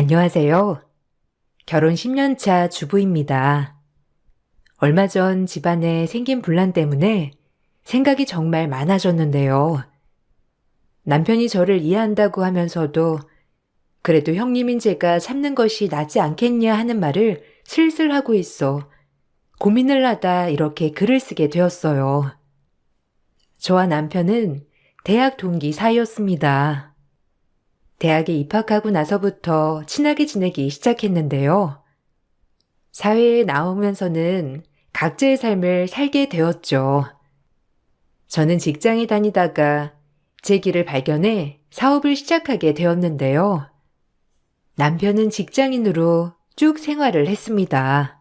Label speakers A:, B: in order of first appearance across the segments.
A: 안녕하세요. 결혼 10년 차 주부입니다. 얼마 전 집안에 생긴 분란 때문에 생각이 정말 많아졌는데요. 남편이 저를 이해한다고 하면서도 그래도 형님인 제가 참는 것이 낫지 않겠냐 하는 말을 슬슬 하고 있어 고민을 하다 이렇게 글을 쓰게 되었어요. 저와 남편은 대학 동기 사이였습니다. 대학에 입학하고 나서부터 친하게 지내기 시작했는데요. 사회에 나오면서는 각자의 삶을 살게 되었죠. 저는 직장에 다니다가 제 길을 발견해 사업을 시작하게 되었는데요. 남편은 직장인으로 쭉 생활을 했습니다.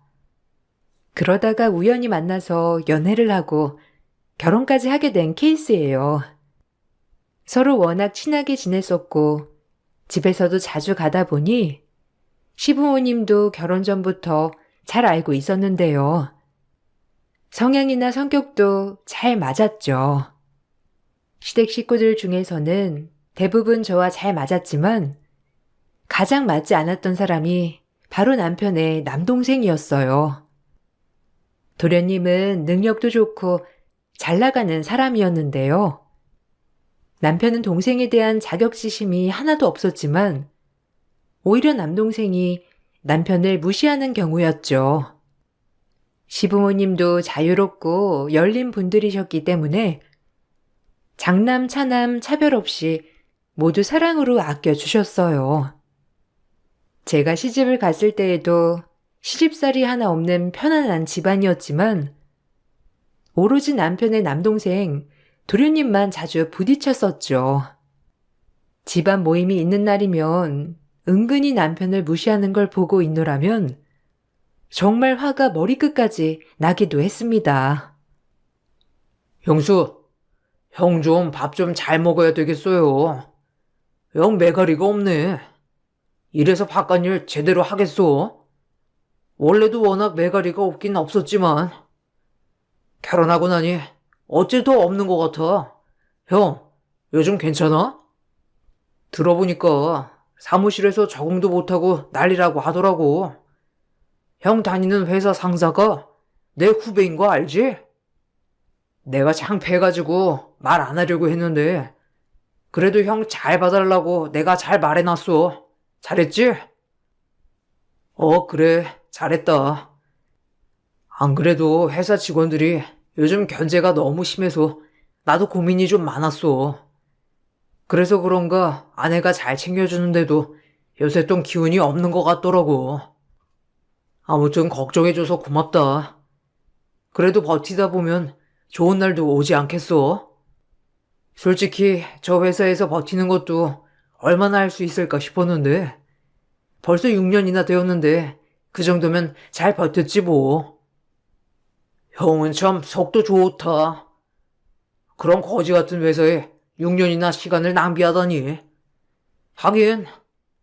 A: 그러다가 우연히 만나서 연애를 하고 결혼까지 하게 된 케이스예요. 서로 워낙 친하게 지냈었고 집에서도 자주 가다 보니 시부모님도 결혼 전부터 잘 알고 있었는데요. 성향이나 성격도 잘 맞았죠. 시댁 식구들 중에서는 대부분 저와 잘 맞았지만 가장 맞지 않았던 사람이 바로 남편의 남동생이었어요. 도련님은 능력도 좋고 잘 나가는 사람이었는데요. 남편은 동생에 대한 자격지심이 하나도 없었지만 오히려 남동생이 남편을 무시하는 경우였죠. 시부모님도 자유롭고 열린 분들이셨기 때문에 장남, 차남 차별 없이 모두 사랑으로 아껴주셨어요. 제가 시집을 갔을 때에도 시집살이 하나 없는 편안한 집안이었지만 오로지 남편의 남동생 도련님만 자주 부딪혔었죠. 집안 모임이 있는 날이면 은근히 남편을 무시하는 걸 보고 있노라면 정말 화가 머리끝까지 나기도 했습니다.
B: 형수, 형 좀 밥 좀 잘 먹어야 되겠어요. 영 매가리가 없네. 이래서 바깥일 제대로 하겠소? 원래도 워낙 매가리가 없긴 없었지만 결혼하고 나니 어째 더 없는 것 같아. 형, 요즘 괜찮아? 들어보니까 사무실에서 적응도 못하고 난리라고 하더라고. 형 다니는 회사 상사가 내 후배인 거 알지? 내가 창피해가지고 말 안 하려고 했는데 그래도 형 잘 봐달라고 내가 잘 말해놨어. 잘했지? 그래. 잘했다. 안 그래도 회사 직원들이 요즘 견제가 너무 심해서 나도 고민이 좀 많았어. 그래서 그런가 아내가 잘 챙겨주는데도 요새 좀 기운이 없는 것 같더라고. 아무튼 걱정해줘서 고맙다. 그래도 버티다 보면 좋은 날도 오지 않겠어? 솔직히 저 회사에서 버티는 것도 얼마나 할 수 있을까 싶었는데 벌써 6년이나 되었는데 그 정도면 잘 버텼지 뭐. 형은 참 속도 좋다. 그런 거지 같은 회사에 6년이나 시간을 낭비하다니. 하긴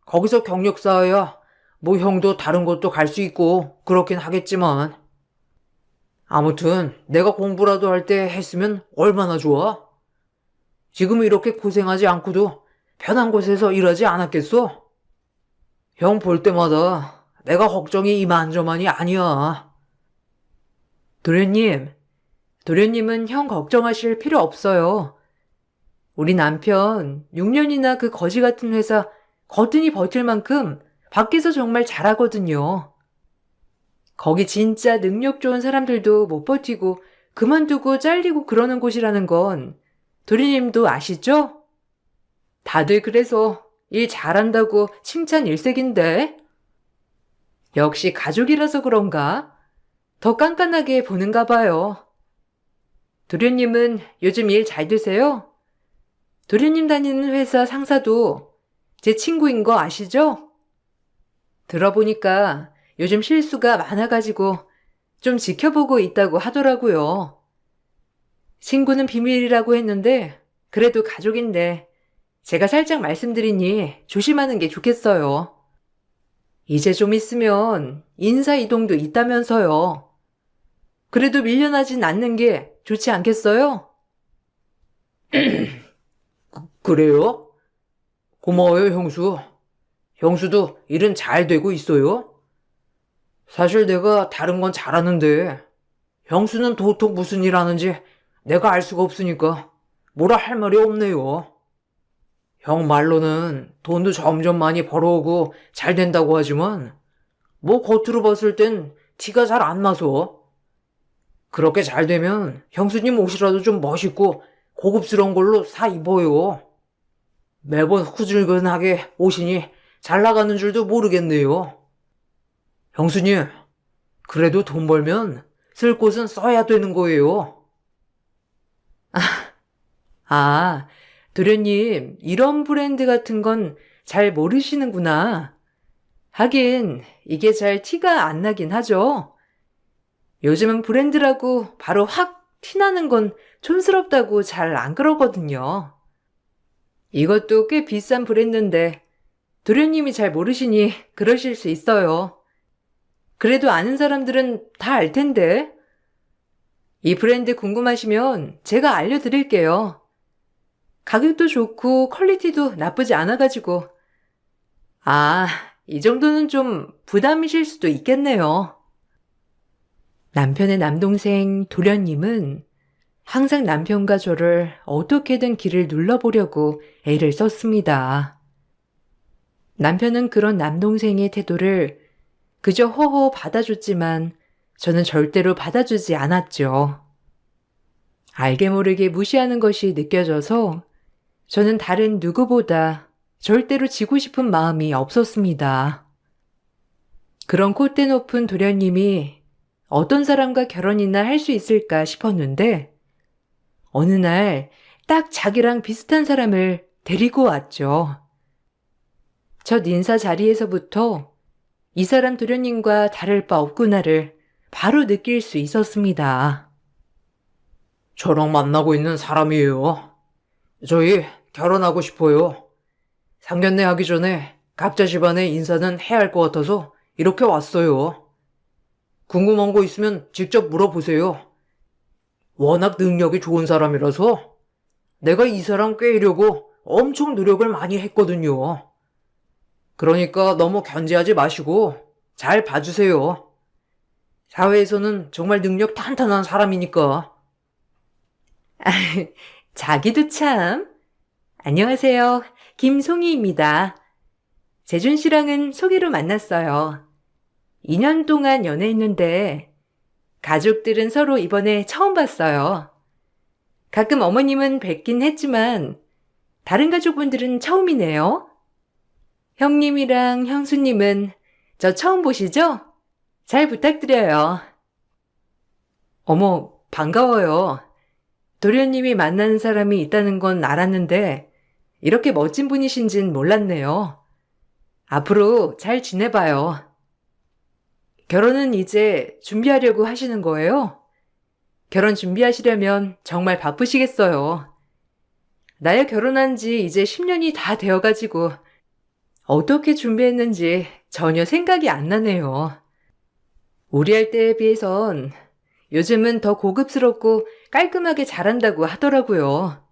B: 거기서 경력 쌓아야 뭐 형도 다른 곳도 갈 수 있고 그렇긴 하겠지만 아무튼 내가 공부라도 할 때 했으면 얼마나 좋아? 지금 이렇게 고생하지 않고도 편한 곳에서 일하지 않았겠어? 형 볼 때마다 내가 걱정이 이만저만이 아니야.
A: 도련님, 도련님은 형 걱정하실 필요 없어요. 우리 남편 6년이나 그 거지 같은 회사 거뜬히 버틸 만큼 밖에서 정말 잘하거든요. 거기 진짜 능력 좋은 사람들도 못 버티고 그만두고 잘리고 그러는 곳이라는 건 도련님도 아시죠? 다들 그래서 일 잘한다고 칭찬 일색인데 역시 가족이라서 그런가? 더 깐깐하게 보는가 봐요. 도련님은 요즘 일 잘 되세요? 도련님 다니는 회사 상사도 제 친구인 거 아시죠? 들어보니까 요즘 실수가 많아가지고 좀 지켜보고 있다고 하더라고요. 친구는 비밀이라고 했는데 그래도 가족인데 제가 살짝 말씀드리니 조심하는 게 좋겠어요. 이제 좀 있으면 인사 이동도 있다면서요. 그래도 밀려나진 않는 게 좋지 않겠어요?
B: 그래요? 고마워요, 형수. 형수도 일은 잘 되고 있어요? 사실 내가 다른 건 잘하는데 형수는 도통 무슨 일 하는지 내가 알 수가 없으니까 뭐라 할 말이 없네요. 형 말로는 돈도 점점 많이 벌어오고 잘 된다고 하지만 뭐 겉으로 봤을 땐 티가 잘 안 나서. 그렇게 잘 되면 형수님 옷이라도 좀 멋있고 고급스러운 걸로 사 입어요. 매번 후줄근하게 옷이니 잘 나가는 줄도 모르겠네요. 형수님, 그래도 돈 벌면 쓸 곳은 써야 되는 거예요.
A: 아, 도련님, 이런 브랜드 같은 건 잘 모르시는구나. 하긴, 이게 잘 티가 안 나긴 하죠. 요즘은 브랜드라고 바로 확 티나는 건 촌스럽다고 잘 안 그러거든요. 이것도 꽤 비싼 브랜드인데, 도련님이 잘 모르시니 그러실 수 있어요. 그래도 아는 사람들은 다 알 텐데. 이 브랜드 궁금하시면 제가 알려드릴게요. 가격도 좋고 퀄리티도 나쁘지 않아가지고. 아, 이 정도는 좀 부담이실 수도 있겠네요. 남편의 남동생 도련님은 항상 남편과 저를 어떻게든 길을 눌러보려고 애를 썼습니다. 남편은 그런 남동생의 태도를 그저 허허 받아줬지만 저는 절대로 받아주지 않았죠. 알게 모르게 무시하는 것이 느껴져서 저는 다른 누구보다 절대로 지고 싶은 마음이 없었습니다. 그런 콧대 높은 도련님이 어떤 사람과 결혼이나 할 수 있을까 싶었는데 어느 날 딱 자기랑 비슷한 사람을 데리고 왔죠. 첫 인사 자리에서부터 이 사람 도련님과 다를 바 없구나를 바로 느낄 수 있었습니다.
B: 저랑 만나고 있는 사람이에요. 저희 결혼하고 싶어요. 상견례 하기 전에 각자 집안의 인사는 해야 할 것 같아서 이렇게 왔어요. 궁금한 거 있으면 직접 물어보세요. 워낙 능력이 좋은 사람이라서 내가 이 사람 꿰려고 엄청 노력을 많이 했거든요. 그러니까 너무 견제하지 마시고 잘 봐주세요. 사회에서는 정말 능력 탄탄한 사람이니까.
A: 자기도 참. 안녕하세요. 김송이입니다. 재준 씨랑은 소개로 만났어요. 2년 동안 연애했는데 가족들은 서로 이번에 처음 봤어요. 가끔 어머님은 뵙긴 했지만 다른 가족분들은 처음이네요. 형님이랑 형수님은 저 처음 보시죠? 잘 부탁드려요. 어머, 반가워요. 도련님이 만나는 사람이 있다는 건 알았는데 이렇게 멋진 분이신진 몰랐네요. 앞으로 잘 지내봐요. 결혼은 이제 준비하려고 하시는 거예요? 결혼 준비하시려면 정말 바쁘시겠어요. 나야 결혼한 지 이제 10년이 다 되어가지고 어떻게 준비했는지 전혀 생각이 안 나네요. 우리 할 때에 비해선 요즘은 더 고급스럽고 깔끔하게 잘한다고 하더라고요.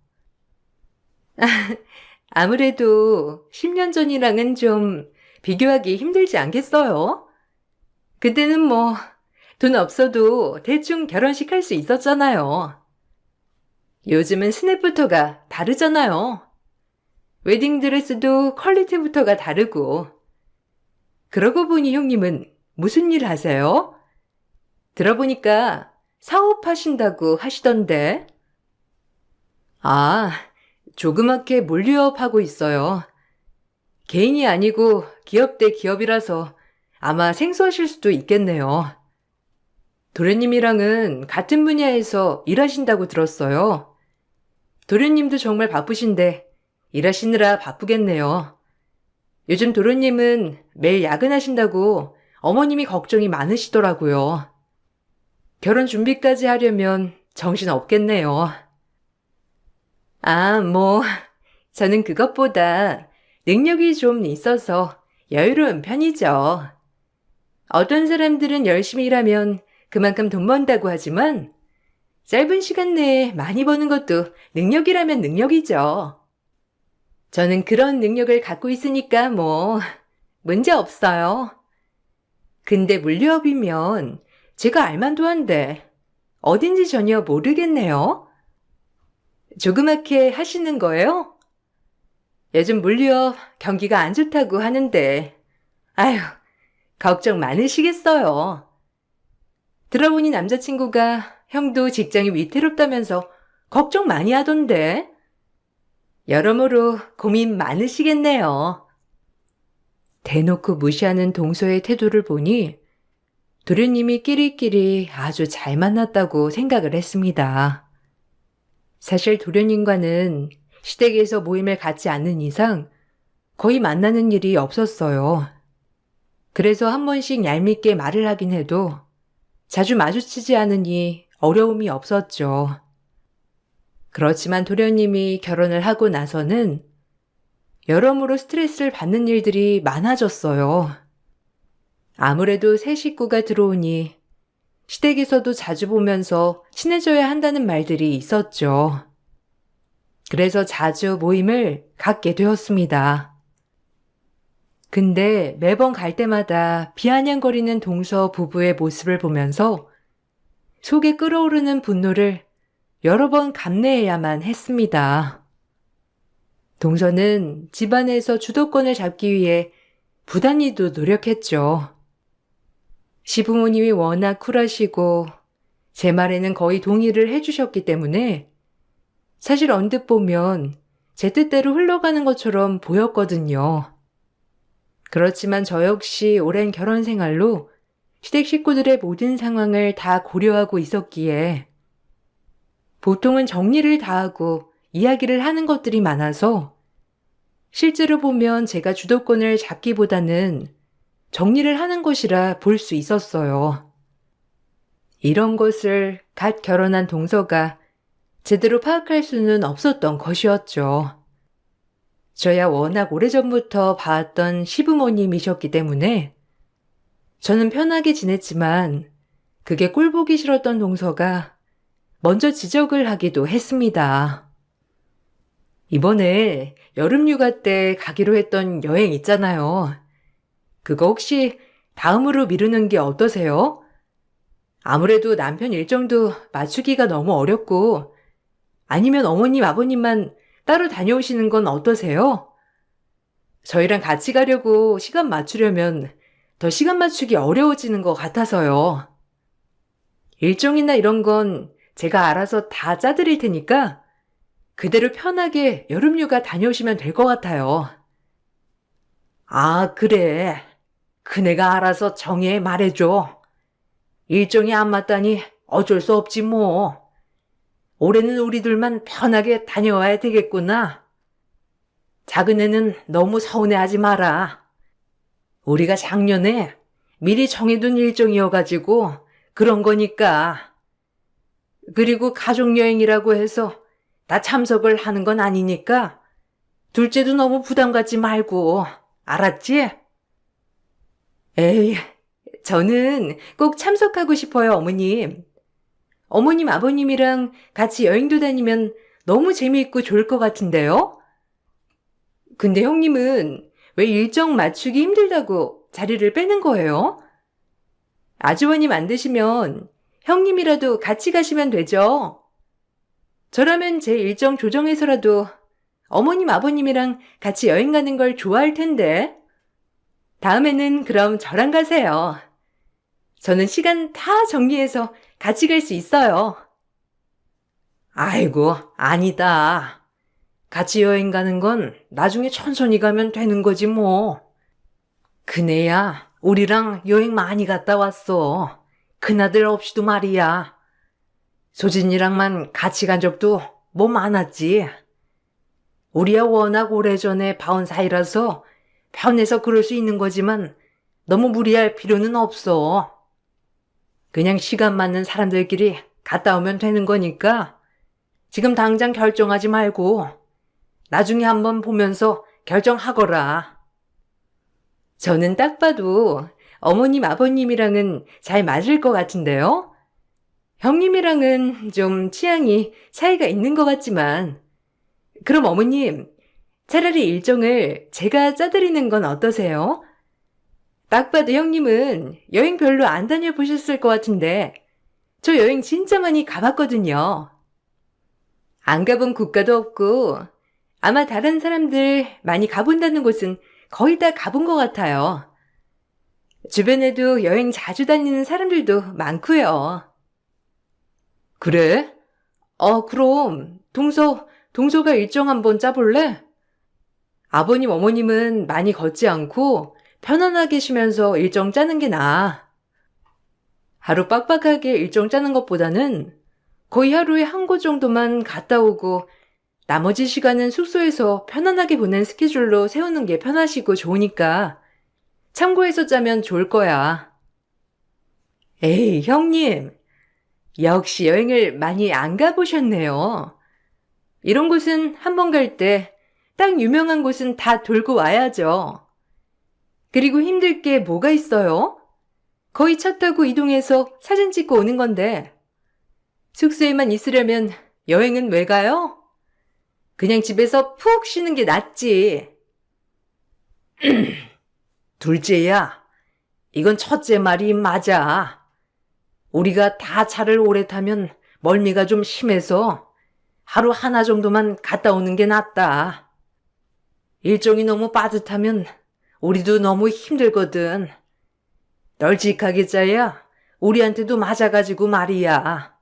A: 아무래도 10년 전이랑은 좀 비교하기 힘들지 않겠어요? 그때는 뭐 돈 없어도 대충 결혼식 할 수 있었잖아요. 요즘은 스냅부터가 다르잖아요. 웨딩드레스도 퀄리티부터가 다르고. 그러고 보니 형님은 무슨 일 하세요? 들어보니까 사업하신다고 하시던데. 아, 조그맣게 물류업 하고 있어요. 개인이 아니고 기업 대 기업이라서 아마 생소하실 수도 있겠네요. 도련님이랑은 같은 분야에서 일하신다고 들었어요. 도련님도 정말 바쁘신데 일하시느라 바쁘겠네요. 요즘 도련님은 매일 야근하신다고 어머님이 걱정이 많으시더라고요. 결혼 준비까지 하려면 정신 없겠네요. 아, 저는 그것보다 능력이 좀 있어서 여유로운 편이죠. 어떤 사람들은 열심히 일하면 그만큼 돈 번다고 하지만 짧은 시간 내에 많이 버는 것도 능력이라면 능력이죠. 저는 그런 능력을 갖고 있으니까 문제 없어요. 근데 물류업이면 제가 알만도 한데 어딘지 전혀 모르겠네요. 조그맣게 하시는 거예요? 요즘 물류업 경기가 안 좋다고 하는데, 아휴, 걱정 많으시겠어요. 들어보니 남자친구가 형도 직장이 위태롭다면서 걱정 많이 하던데. 여러모로 고민 많으시겠네요. 대놓고 무시하는 동서의 태도를 보니 도련님이 끼리끼리 아주 잘 만났다고 생각을 했습니다. 사실 도련님과는 시댁에서 모임을 갖지 않는 이상 거의 만나는 일이 없었어요. 그래서 한 번씩 얄밉게 말을 하긴 해도 자주 마주치지 않으니 어려움이 없었죠. 그렇지만 도련님이 결혼을 하고 나서는 여러모로 스트레스를 받는 일들이 많아졌어요. 아무래도 새 식구가 들어오니 시댁에서도 자주 보면서 친해져야 한다는 말들이 있었죠. 그래서 자주 모임을 갖게 되었습니다. 근데 매번 갈 때마다 비아냥거리는 동서 부부의 모습을 보면서 속에 끓어오르는 분노를 여러 번 감내해야만 했습니다. 동서는 집안에서 주도권을 잡기 위해 부단히도 노력했죠. 시부모님이 워낙 쿨하시고 제 말에는 거의 동의를 해주셨기 때문에 사실 언뜻 보면 제 뜻대로 흘러가는 것처럼 보였거든요. 그렇지만 저 역시 오랜 결혼 생활로 시댁 식구들의 모든 상황을 다 고려하고 있었기에 보통은 정리를 다하고 이야기를 하는 것들이 많아서 실제로 보면 제가 주도권을 잡기보다는 정리를 하는 것이라 볼 수 있었어요. 이런 것을 갓 결혼한 동서가 제대로 파악할 수는 없었던 것이었죠. 저야 워낙 오래전부터 봐왔던 시부모님이셨기 때문에 저는 편하게 지냈지만 그게 꼴보기 싫었던 동서가 먼저 지적을 하기도 했습니다. 이번에 여름휴가 때 가기로 했던 여행 있잖아요. 그거 혹시 다음으로 미루는 게 어떠세요? 아무래도 남편 일정도 맞추기가 너무 어렵고 아니면 어머님, 아버님만 따로 다녀오시는 건 어떠세요? 저희랑 같이 가려고 시간 맞추려면 더 시간 맞추기 어려워지는 것 같아서요. 일정이나 이런 건 제가 알아서 다 짜드릴 테니까 그대로 편하게 여름휴가 다녀오시면 될 것 같아요. 아, 그래. 그네가 알아서 정해 말해줘. 일정이 안 맞다니 어쩔 수 없지 뭐. 올해는 우리들만 편하게 다녀와야 되겠구나. 작은 애는 너무 서운해하지 마라. 우리가 작년에 미리 정해둔 일정이어가지고 그런 거니까. 그리고 가족여행이라고 해서 다 참석을 하는 건 아니니까 둘째도 너무 부담 갖지 말고, 알았지? 에이, 저는 꼭 참석하고 싶어요, 어머님. 어머님, 아버님이랑 같이 여행도 다니면 너무 재미있고 좋을 것 같은데요? 근데 형님은 왜 일정 맞추기 힘들다고 자리를 빼는 거예요? 아주버님 안 되시면 형님이라도 같이 가시면 되죠. 저라면 제 일정 조정해서라도 어머님, 아버님이랑 같이 여행 가는 걸 좋아할 텐데. 다음에는 그럼 저랑 가세요. 저는 시간 다 정리해서 같이 갈 수 있어요. 아이고, 아니다. 같이 여행 가는 건 나중에 천천히 가면 되는 거지 뭐. 그네야 우리랑 여행 많이 갔다 왔어. 큰아들 없이도 말이야. 소진이랑만 같이 간 적도 뭐 많았지. 우리야 워낙 오래전에 봐온 사이라서 편해서 그럴 수 있는 거지만 너무 무리할 필요는 없어. 그냥 시간 맞는 사람들끼리 갔다 오면 되는 거니까 지금 당장 결정하지 말고 나중에 한번 보면서 결정하거라. 저는 딱 봐도 어머님, 아버님이랑은 잘 맞을 것 같은데요? 형님이랑은 좀 취향이 차이가 있는 것 같지만 그럼 어머님, 차라리 일정을 제가 짜드리는 건 어떠세요? 딱 봐도 형님은 여행 별로 안 다녀보셨을 것 같은데 저 여행 진짜 많이 가봤거든요. 안 가본 국가도 없고 아마 다른 사람들 많이 가본다는 곳은 거의 다 가본 것 같아요. 주변에도 여행 자주 다니는 사람들도 많고요.
B: 그래?
A: 그럼 동서가 일정 한번 짜볼래? 아버님, 어머님은 많이 걷지 않고 편안하게 쉬면서 일정 짜는 게 나아. 하루 빡빡하게 일정 짜는 것보다는 거의 하루에 한 곳 정도만 갔다 오고 나머지 시간은 숙소에서 편안하게 보낸 스케줄로 세우는 게 편하시고 좋으니까 참고해서 짜면 좋을 거야. 에이, 형님. 역시 여행을 많이 안 가보셨네요. 이런 곳은 한 번 갈 때 딱 유명한 곳은 다 돌고 와야죠. 그리고 힘들 게 뭐가 있어요? 거의 차 타고 이동해서 사진 찍고 오는 건데 숙소에만 있으려면 여행은 왜 가요? 그냥 집에서 푹 쉬는 게 낫지.
B: 둘째야, 이건 첫째 말이 맞아. 우리가 다 차를 오래 타면 멀미가 좀 심해서 하루 하나 정도만 갔다 오는 게 낫다. 일정이 너무 빠듯하면 우리도 너무 힘들거든. 널찍하게 짜야 우리한테도 맞아가지고 말이야.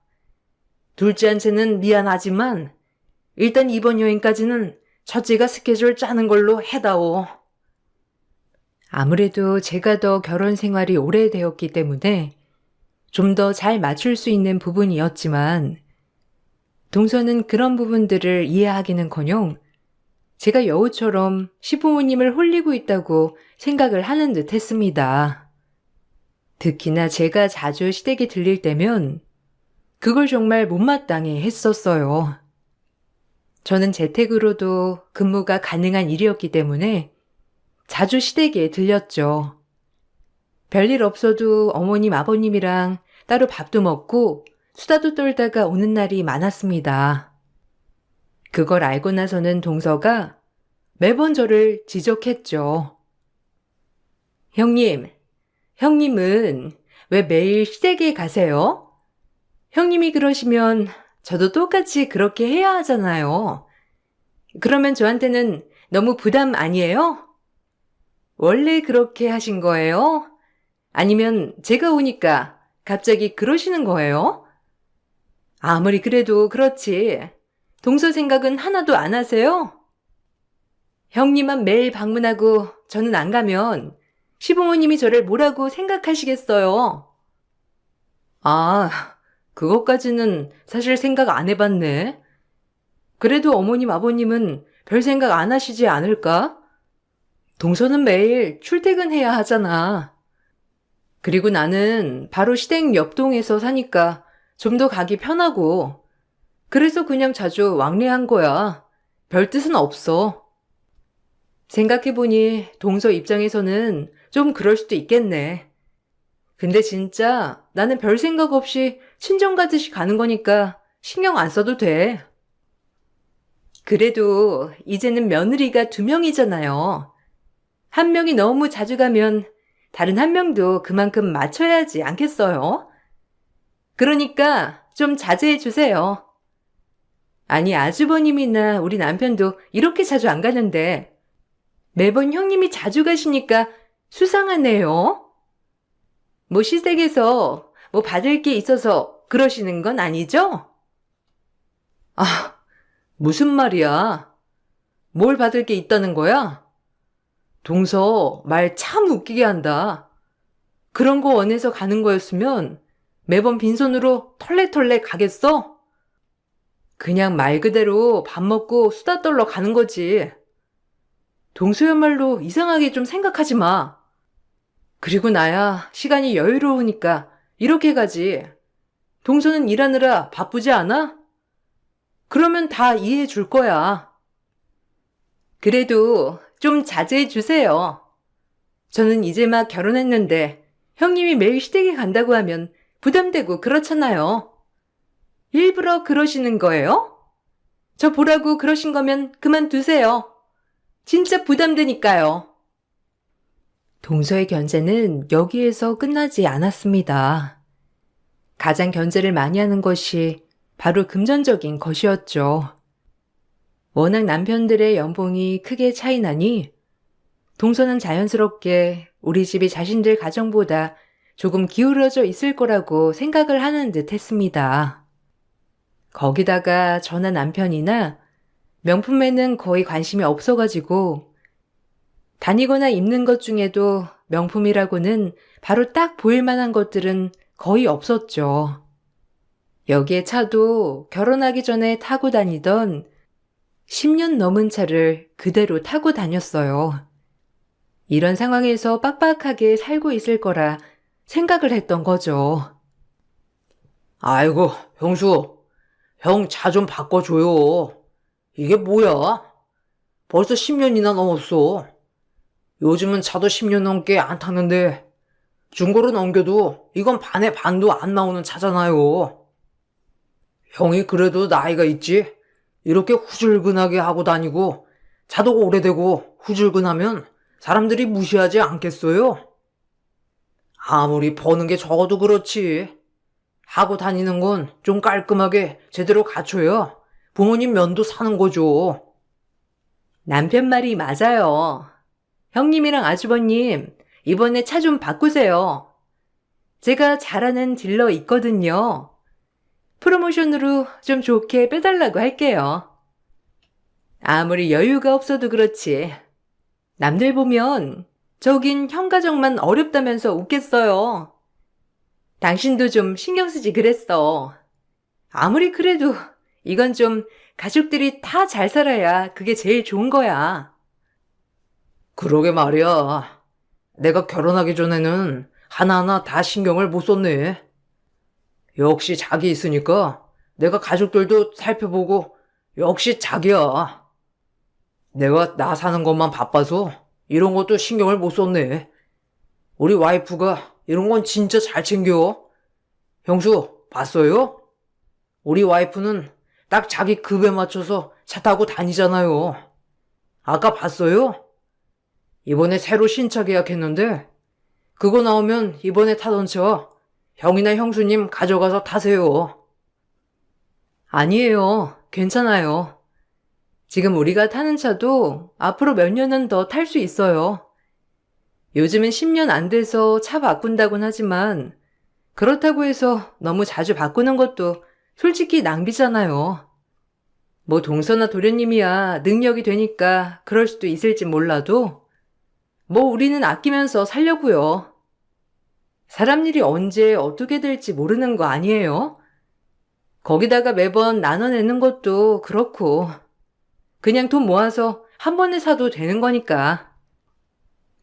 B: 둘째한테는 미안하지만 일단 이번 여행까지는 첫째가 스케줄 짜는 걸로 해다오.
A: 아무래도 제가 더 결혼 생활이 오래되었기 때문에 좀 더 잘 맞출 수 있는 부분이었지만 동서는 그런 부분들을 이해하기는커녕 제가 여우처럼 시부모님을 홀리고 있다고 생각을 하는 듯 했습니다. 특히나 제가 자주 시댁에 들릴 때면 그걸 정말 못마땅해 했었어요. 저는 재택으로도 근무가 가능한 일이었기 때문에 자주 시댁에 들렸죠. 별일 없어도 어머님, 아버님이랑 따로 밥도 먹고 수다도 떨다가 오는 날이 많았습니다. 그걸 알고 나서는 동서가 매번 저를 지적했죠. 형님은 왜 매일 시댁에 가세요? 형님이 그러시면 저도 똑같이 그렇게 해야 하잖아요. 그러면 저한테는 너무 부담 아니에요? 원래 그렇게 하신 거예요? 아니면 제가 오니까 갑자기 그러시는 거예요? 아무리 그래도 그렇지. 동서 생각은 하나도 안 하세요? 형님만 매일 방문하고 저는 안 가면 시부모님이 저를 뭐라고 생각하시겠어요? 아, 그것까지는 사실 생각 안 해봤네. 그래도 어머님, 아버님은 별 생각 안 하시지 않을까? 동서는 매일 출퇴근해야 하잖아. 그리고 나는 바로 시댁 옆동에서 사니까 좀 더 가기 편하고, 그래서 그냥 자주 왕래한 거야. 별 뜻은 없어. 생각해보니 동서 입장에서는 좀 그럴 수도 있겠네. 근데 진짜 나는 별 생각 없이 친정 가듯이 가는 거니까 신경 안 써도 돼. 그래도 이제는 며느리가 2명이잖아요. 한 명이 너무 자주 가면 다른 한 명도 그만큼 맞춰야지 않겠어요? 그러니까 좀 자제해 주세요. 아니, 아주버님이나 우리 남편도 이렇게 자주 안 가는데 매번 형님이 자주 가시니까 수상하네요. 뭐 시댁에서 뭐 받을 게 있어서 그러시는 건 아니죠? 아, 무슨 말이야? 뭘 받을 게 있다는 거야? 동서 말 참 웃기게 한다. 그런 거 원해서 가는 거였으면 매번 빈손으로 털레털레 가겠어? 그냥 말 그대로 밥 먹고 수다 떨러 가는 거지. 동서야말로 이상하게 좀 생각하지 마. 그리고 나야 시간이 여유로우니까 이렇게 가지. 동서는 일하느라 바쁘지 않아? 그러면 다 이해해 줄 거야. 그래도 좀 자제해 주세요. 저는 이제 막 결혼했는데 형님이 매일 시댁에 간다고 하면 부담되고 그렇잖아요. 일부러 그러시는 거예요? 저 보라고 그러신 거면 그만두세요. 진짜 부담되니까요. 동서의 견제는 여기에서 끝나지 않았습니다. 가장 견제를 많이 하는 것이 바로 금전적인 것이었죠. 워낙 남편들의 연봉이 크게 차이 나니 동서는 자연스럽게 우리 집이 자신들 가정보다 조금 기울어져 있을 거라고 생각을 하는 듯 했습니다. 거기다가 저나 남편이나 명품에는 거의 관심이 없어가지고 다니거나 입는 것 중에도 명품이라고는 바로 딱 보일 만한 것들은 거의 없었죠. 여기에 차도 결혼하기 전에 타고 다니던 10년 넘은 차를 그대로 타고 다녔어요. 이런 상황에서 빡빡하게 살고 있을 거라 생각을 했던 거죠.
B: 아이고, 형수. 형 차 좀 바꿔줘요. 이게 뭐야? 벌써 10년이나 넘었어. 요즘은 차도 10년 넘게 안 타는데 중고로 넘겨도 이건 반의 반도 안 나오는 차잖아요. 형이 그래도 나이가 있지? 이렇게 후줄근하게 하고 다니고 차도 오래되고 후줄근하면 사람들이 무시하지 않겠어요? 아무리 버는 게 적어도 그렇지. 하고 다니는 건 좀 깔끔하게 제대로 갖춰야 부모님 면도 사는 거죠.
A: 남편 말이 맞아요. 형님이랑 아주버님, 이번에 차 좀 바꾸세요. 제가 잘 아는 딜러 있거든요. 프로모션으로 좀 좋게 빼달라고 할게요. 아무리 여유가 없어도 그렇지. 남들 보면 저긴 형 가정만 어렵다면서 웃겠어요. 당신도 좀 신경 쓰지 그랬어. 아무리 그래도 이건 좀 가족들이 다 잘 살아야 그게 제일 좋은 거야.
B: 그러게 말이야. 내가 결혼하기 전에는 하나하나 다 신경을 못 썼네. 역시 자기 있으니까 내가 가족들도 살펴보고 역시 자기야. 내가 나 사는 것만 바빠서 이런 것도 신경을 못 썼네. 우리 와이프가 이런 건 진짜 잘 챙겨. 형수, 봤어요? 우리 와이프는 딱 자기 급에 맞춰서 차 타고 다니잖아요. 아까 봤어요? 이번에 새로 신차 계약했는데 그거 나오면 이번에 타던 차 형이나 형수님 가져가서 타세요.
A: 아니에요. 괜찮아요. 지금 우리가 타는 차도 앞으로 몇 년은 더 탈 수 있어요. 요즘은 10년 안 돼서 차 바꾼다곤 하지만 그렇다고 해서 너무 자주 바꾸는 것도 솔직히 낭비잖아요. 뭐 동서나 도련님이야 능력이 되니까 그럴 수도 있을지 몰라도 뭐 우리는 아끼면서 살려고요. 사람 일이 언제 어떻게 될지 모르는 거 아니에요? 거기다가 매번 나눠내는 것도 그렇고 그냥 돈 모아서 한 번에 사도 되는 거니까.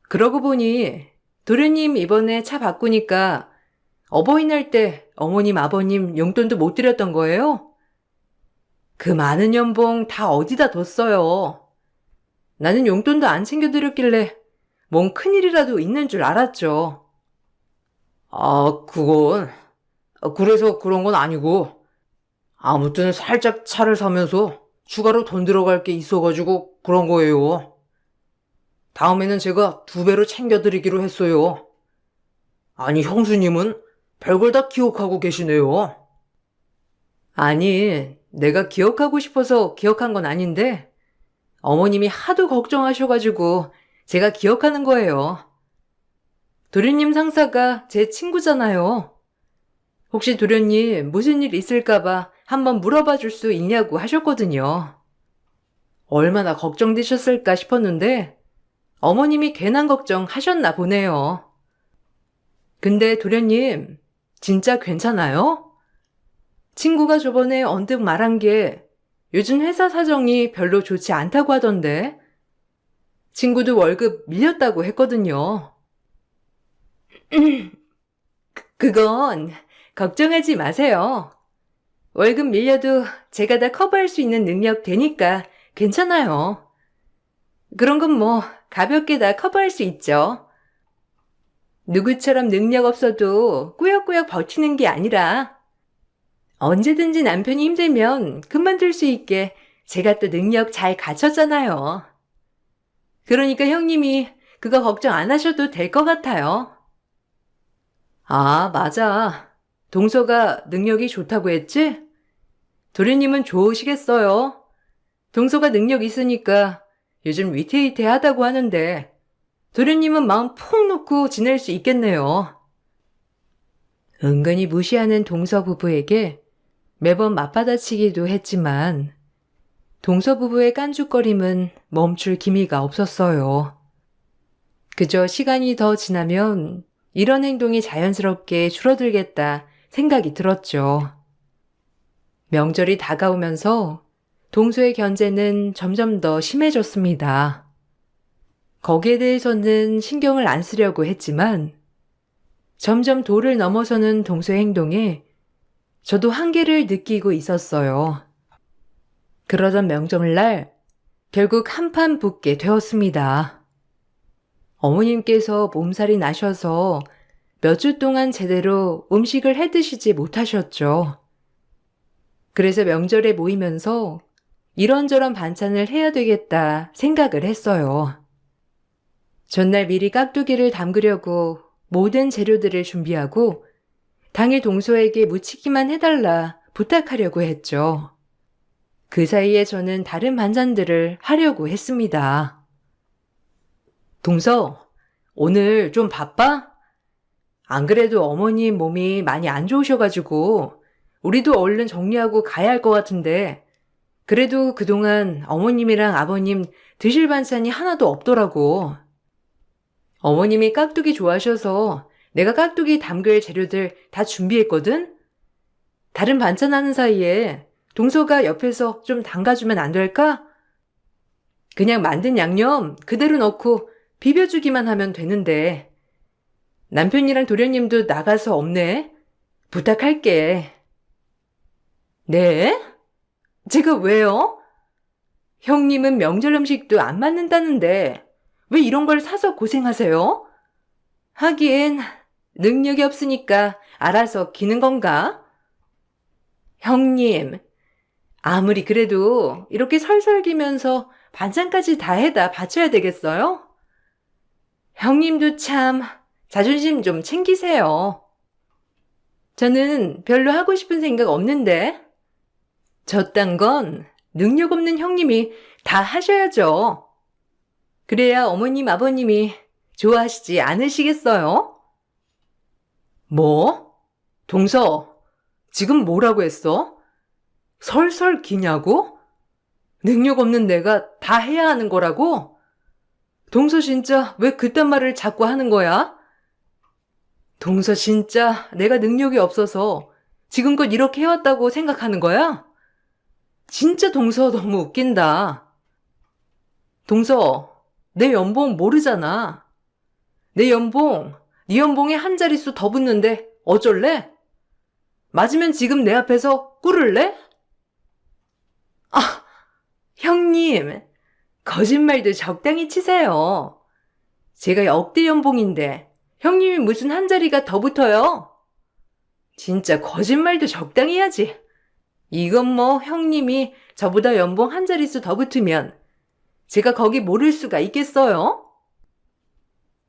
A: 그러고 보니 도련님 이번에 차 바꾸니까 어버이날 때 어머님 아버님 용돈도 못 드렸던 거예요? 그 많은 연봉 다 어디다 뒀어요? 나는 용돈도 안 챙겨드렸길래 뭔 큰일이라도 있는 줄 알았죠.
B: 그건 그래서 그런 건 아니고 아무튼 살짝 차를 사면서 추가로 돈 들어갈 게 있어가지고 그런 거예요. 다음에는 제가 2배로 챙겨드리기로 했어요. 아니, 형수님은 별걸 다 기억하고 계시네요.
A: 아니, 내가 기억하고 싶어서 기억한 건 아닌데 어머님이 하도 걱정하셔가지고 제가 기억하는 거예요. 도련님 상사가 제 친구잖아요. 혹시 도련님 무슨 일 있을까봐 한번 물어봐 줄 수 있냐고 하셨거든요. 얼마나 걱정되셨을까 싶었는데 어머님이 괜한 걱정 하셨나 보네요. 근데 도련님, 진짜 괜찮아요? 친구가 저번에 언뜻 말한 게 요즘 회사 사정이 별로 좋지 않다고 하던데 친구도 월급 밀렸다고 했거든요. 그건 걱정하지 마세요. 월급 밀려도 제가 다 커버할 수 있는 능력 되니까 괜찮아요. 그런 건 뭐 가볍게 다 커버할 수 있죠. 누구처럼 능력 없어도 꾸역꾸역 버티는 게 아니라 언제든지 남편이 힘들면 그만둘 수 있게 제가 또 능력 잘 갖췄잖아요. 그러니까 형님이 그거 걱정 안 하셔도 될 것 같아요. 아, 맞아. 동서가 능력이 좋다고 했지? 도련님은 좋으시겠어요. 동서가 능력 있으니까 요즘 위태위태하다고 하는데 도련님은 마음 푹 놓고 지낼 수 있겠네요. 은근히 무시하는 동서 부부에게 매번 맞받아치기도 했지만 동서 부부의 깐죽거림은 멈출 기미가 없었어요. 그저 시간이 더 지나면 이런 행동이 자연스럽게 줄어들겠다 생각이 들었죠. 명절이 다가오면서 동서의 견제는 점점 더 심해졌습니다. 거기에 대해서는 신경을 안 쓰려고 했지만 점점 도를 넘어서는 동서의 행동에 저도 한계를 느끼고 있었어요. 그러던 명절날 결국 한판 붙게 되었습니다. 어머님께서 몸살이 나셔서 몇 주 동안 제대로 음식을 해 드시지 못하셨죠. 그래서 명절에 모이면서 이런저런 반찬을 해야 되겠다 생각을 했어요. 전날 미리 깍두기를 담그려고 모든 재료들을 준비하고 당일 동서에게 무치기만 해달라 부탁하려고 했죠. 그 사이에 저는 다른 반찬들을 하려고 했습니다. 동서, 오늘 좀 바빠? 안 그래도 어머님 몸이 많이 안 좋으셔가지고 우리도 얼른 정리하고 가야 할 것 같은데 그래도 그동안 어머님이랑 아버님 드실 반찬이 하나도 없더라고. 어머님이 깍두기 좋아하셔서 내가 깍두기 담글 재료들 다 준비했거든? 다른 반찬 하는 사이에 동서가 옆에서 좀 담가주면 안 될까? 그냥 만든 양념 그대로 넣고 비벼주기만 하면 되는데. 남편이랑 도련님도 나가서 없네. 부탁할게. 네? 제가 왜요? 형님은 명절 음식도 안 맞는다는데 왜 이런 걸 사서 고생하세요? 하긴 능력이 없으니까 알아서 기는 건가? 형님, 아무리 그래도 이렇게 설설 기면서 반찬까지 다 해다 바쳐야 되겠어요? 형님도 참 자존심 좀 챙기세요. 저는 별로 하고 싶은 생각 없는데. 저딴 건 능력 없는 형님이 다 하셔야죠. 그래야 어머님, 아버님이 좋아하시지 않으시겠어요? 뭐? 동서, 지금 뭐라고 했어? 설설 기냐고? 능력 없는 내가 다 해야 하는 거라고? 동서 진짜 왜 그딴 말을 자꾸 하는 거야? 동서 진짜 내가 능력이 없어서 지금껏 이렇게 해왔다고 생각하는 거야? 진짜 동서 너무 웃긴다. 동서, 내 연봉 모르잖아. 내 연봉, 네 연봉에 한 자릿수 더 붙는데 어쩔래? 맞으면 지금 내 앞에서 꿇을래? 아, 형님, 거짓말도 적당히 치세요. 제가 역대 연봉인데 형님이 무슨 한 자리가 더 붙어요? 진짜 거짓말도 적당히 해야지. 이건 뭐 형님이 저보다 연봉 한 자릿수 더 붙으면 제가 거기 모를 수가 있겠어요?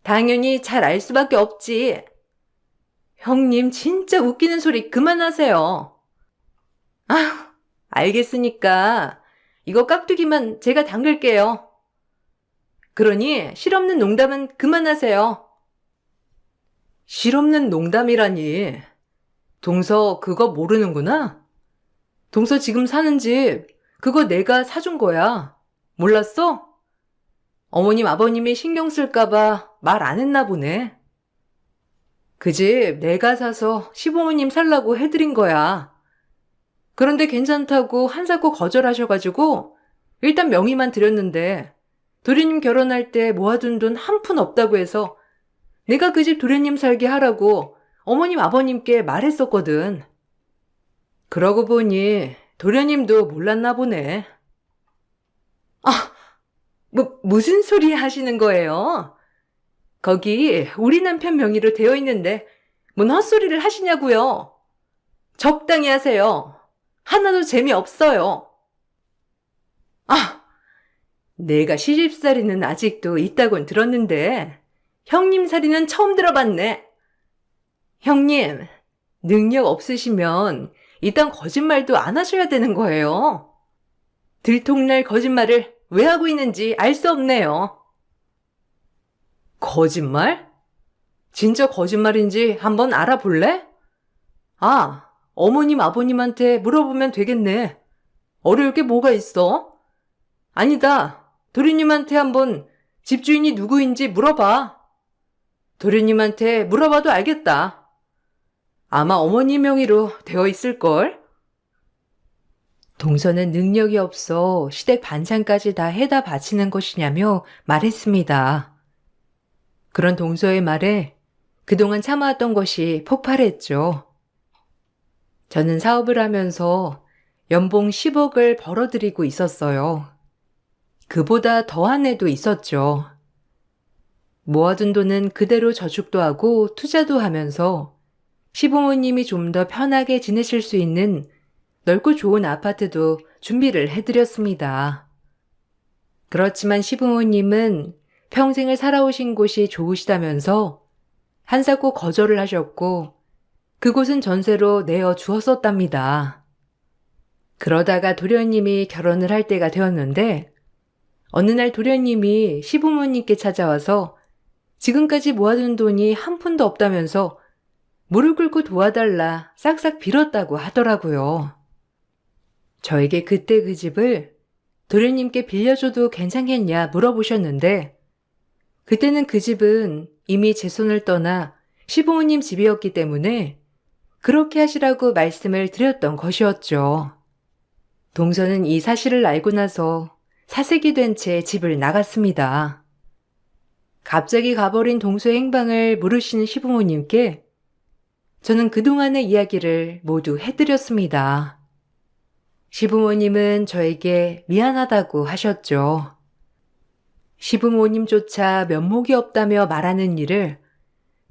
A: 당연히 잘 알 수밖에 없지. 형님 진짜 웃기는 소리 그만하세요. 아, 알겠으니까 이거 깍두기만 제가 담글게요. 그러니 실없는 농담은 그만하세요. 실없는 농담이라니. 동서 그거 모르는구나? 동서 지금 사는 집 그거 내가 사준 거야. 몰랐어? 어머님 아버님이 신경 쓸까봐 말 안 했나 보네. 그 집 내가 사서 시부모님 살라고 해드린 거야. 그런데 괜찮다고 한사코 거절하셔가지고 일단 명의만 드렸는데 도련님 결혼할 때 모아둔 돈 한 푼 없다고 해서 내가 그 집 도련님 살게 하라고 어머님 아버님께 말했었거든. 그러고 보니 도련님도 몰랐나 보네. 아, 무슨 소리 하시는 거예요? 거기 우리 남편 명의로 되어 있는데 뭔 헛소리를 하시냐고요. 적당히 하세요. 하나도 재미없어요. 아, 내가 시집살이는 아직도 있다곤 들었는데 형님 살이는 처음 들어봤네. 형님, 능력 없으시면 이딴 거짓말도 안 하셔야 되는 거예요. 들통날 거짓말을 왜 하고 있는지 알 수 없네요. 거짓말? 진짜 거짓말인지 한번 알아볼래? 아, 어머님, 아버님한테 물어보면 되겠네. 어려울 게 뭐가 있어? 아니다. 도련님한테 한번 집주인이 누구인지 물어봐. 도련님한테 물어봐도 알겠다. 아마 어머니 명의로 되어 있을걸? 동서는 능력이 없어 시댁 반찬까지 다 해다 바치는 것이냐며 말했습니다. 그런 동서의 말에 그동안 참아왔던 것이 폭발했죠. 저는 사업을 하면서 연봉 10억을 벌어들이고 있었어요. 그보다 더한 애도 있었죠. 모아둔 돈은 그대로 저축도 하고 투자도 하면서 시부모님이 좀 더 편하게 지내실 수 있는 넓고 좋은 아파트도 준비를 해드렸습니다. 그렇지만 시부모님은 평생을 살아오신 곳이 좋으시다면서 한사코 거절을 하셨고 그곳은 전세로 내어 주었었답니다. 그러다가 도련님이 결혼을 할 때가 되었는데 어느 날 도련님이 시부모님께 찾아와서 지금까지 모아둔 돈이 한 푼도 없다면서 무릎 꿇고 도와달라 싹싹 빌었다고 하더라고요. 저에게 그때 그 집을 도련님께 빌려줘도 괜찮겠냐 물어보셨는데 그때는 그 집은 이미 제 손을 떠나 시부모님 집이었기 때문에 그렇게 하시라고 말씀을 드렸던 것이었죠. 동서는 이 사실을 알고 나서 사색이 된 채 집을 나갔습니다. 갑자기 가버린 동서의 행방을 물으시는 시부모님께 저는 그동안의 이야기를 모두 해드렸습니다. 시부모님은 저에게 미안하다고 하셨죠. 시부모님조차 면목이 없다며 말하는 일을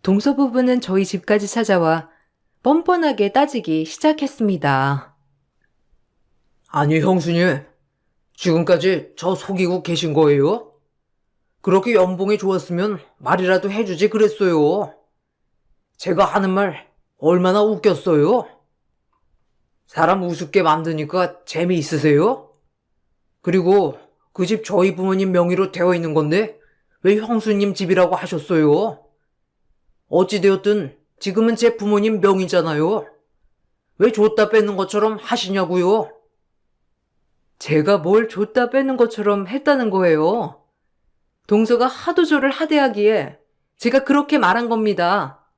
A: 동서 부부는 저희 집까지 찾아와 뻔뻔하게 따지기 시작했습니다.
B: 아니, 형수님. 지금까지 저 속이고 계신 거예요? 그렇게 연봉이 좋았으면 말이라도 해주지 그랬어요. 제가 하는 말 얼마나 웃겼어요? 사람 우습게 만드니까 재미있으세요? 그리고 그 집 저희 부모님 명의로 되어 있는 건데 왜 형수님 집이라고 하셨어요? 어찌되었든 지금은 제 부모님 명의잖아요. 왜 줬다 뺏는 것처럼 하시냐고요?
A: 제가 뭘 줬다 빼는 것처럼 했다는 거예요. 동서가 하도 저를 하대하기에 제가 그렇게 말한 겁니다.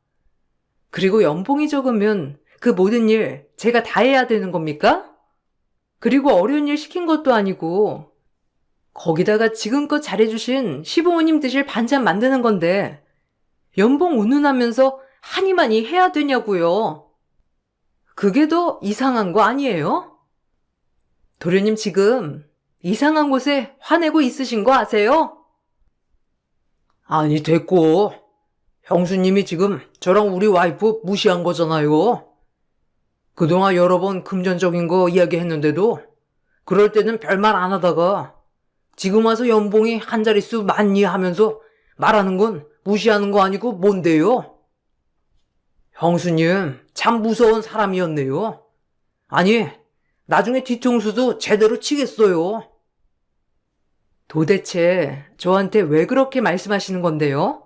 A: 그리고 연봉이 적으면 그 모든 일 제가 다 해야 되는 겁니까? 그리고 어려운 일 시킨 것도 아니고 거기다가 지금껏 잘해주신 시부모님 드실 반찬 만드는 건데 연봉 운운하면서 하니마니 해야 되냐고요. 그게 더 이상한 거 아니에요? 도련님 지금 이상한 곳에 화내고 있으신 거 아세요?
B: 아니, 됐고. 형수님이 지금 저랑 우리 와이프 무시한 거잖아요. 그동안 여러 번 금전적인 거 이야기했는데도 그럴 때는 별말 안 하다가 지금 와서 연봉이 한 자릿수 많니 하면서 말하는 건 무시하는 거 아니고 뭔데요? 형수님 참 무서운 사람이었네요. 아니, 나중에 뒤통수도 제대로 치겠어요. 도대체 저한테 왜 그렇게 말씀하시는 건데요?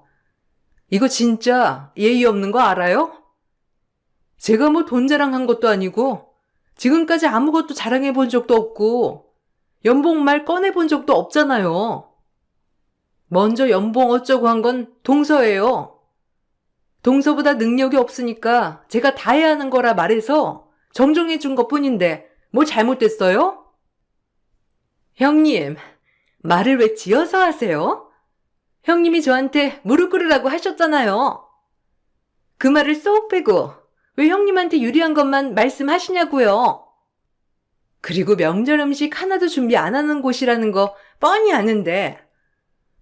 B: 이거 진짜 예의 없는 거 알아요? 제가 뭐 돈 자랑한 것도 아니고 지금까지 아무것도 자랑해 본 적도 없고 연봉 말 꺼내 본 적도 없잖아요. 먼저 연봉 어쩌고 한 건 동서예요. 동서보다 능력이 없으니까 제가 다 해야 하는 거라 말해서 정정해 준 것뿐인데 뭐 잘못됐어요? 형님, 말을 왜 지어서 하세요? 형님이 저한테 무릎 꿇으라고 하셨잖아요. 그 말을 쏙 빼고 왜 형님한테 유리한 것만 말씀하시냐고요. 그리고 명절 음식 하나도 준비 안 하는 곳이라는 거 뻔히 아는데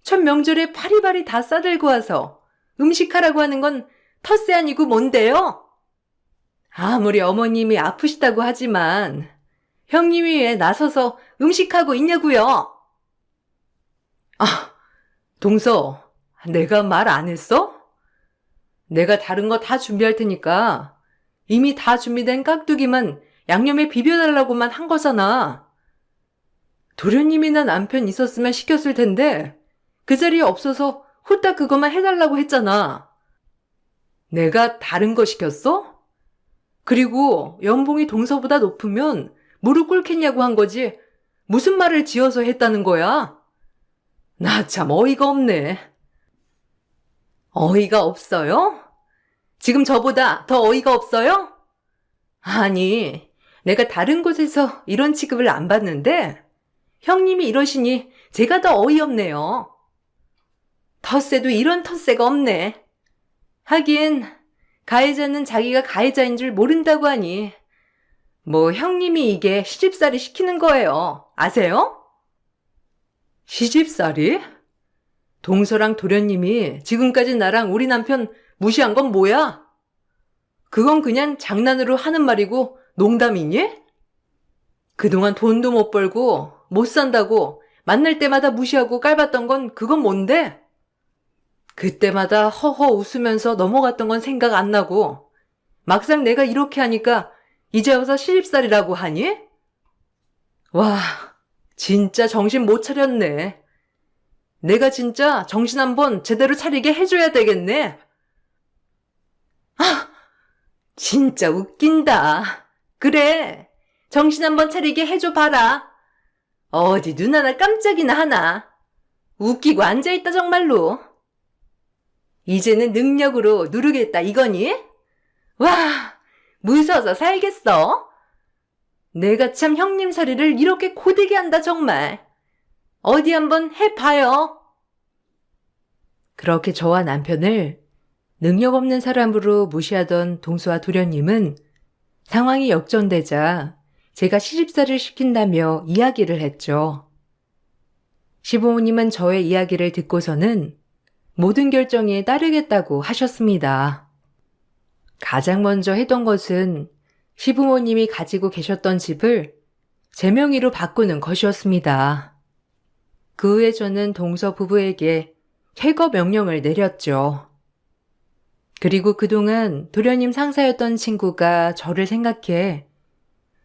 B: 첫 명절에 파리바리 다 싸들고 와서 음식하라고 하는 건 텃세 아니고 뭔데요? 아무리 어머님이 아프시다고 하지만 형님이 왜 나서서 음식하고 있냐고요?
A: 동서, 내가 말 안 했어? 내가 다른 거 다 준비할 테니까 이미 다 준비된 깍두기만 양념에 비벼달라고만 한 거잖아. 도련님이나 남편 있었으면 시켰을 텐데 그 자리에 없어서 후딱 그것만 해달라고 했잖아. 내가 다른 거 시켰어? 그리고 연봉이 동서보다 높으면 무릎 꿇겠냐고 한 거지 무슨 말을 지어서 했다는 거야? 나 참 어이가 없네. 어이가 없어요? 지금 저보다 더 어이가 없어요? 아니, 내가 다른 곳에서 이런 취급을 안 받는데 형님이 이러시니 제가 더 어이없네요. 텃세도 이런 텃세가 없네. 하긴 가해자는 자기가 가해자인 줄 모른다고 하니 뭐 형님이 이게 시집살이 시키는 거예요. 아세요? 시집살이? 동서랑 도련님이 지금까지 나랑 우리 남편 무시한 건 뭐야? 그건 그냥 장난으로 하는 말이고 농담이니? 그동안 돈도 못 벌고 못 산다고 만날 때마다 무시하고 깔봤던 건 그건 뭔데? 그때마다 허허 웃으면서 넘어갔던 건 생각 안 나고 막상 내가 이렇게 하니까 이제 와서 시집살이라고 하니? 와, 진짜 정신 못 차렸네. 내가 진짜 정신 한번 제대로 차리게 해줘야 되겠네. 진짜 웃긴다. 그래, 정신 한번 차리게 해줘 봐라. 어디 눈 하나 깜짝이나 하나. 웃기고 앉아있다 정말로. 이제는 능력으로 누르겠다 이거니? 와, 무서워서 살겠어. 내가 참 형님 살이를 이렇게 고되게 한다 정말. 어디 한번 해봐요. 그렇게 저와 남편을 능력 없는 사람으로 무시하던 동수와 도련님은 상황이 역전되자 제가 시집살이를 시킨다며 이야기를 했죠. 시부모님은 저의 이야기를 듣고서는 모든 결정에 따르겠다고 하셨습니다. 가장 먼저 했던 것은 시부모님이 가지고 계셨던 집을 제 명의로 바꾸는 것이었습니다. 그 후에 저는 동서 부부에게 퇴거 명령을 내렸죠. 그리고 그동안 도련님 상사였던 친구가 저를 생각해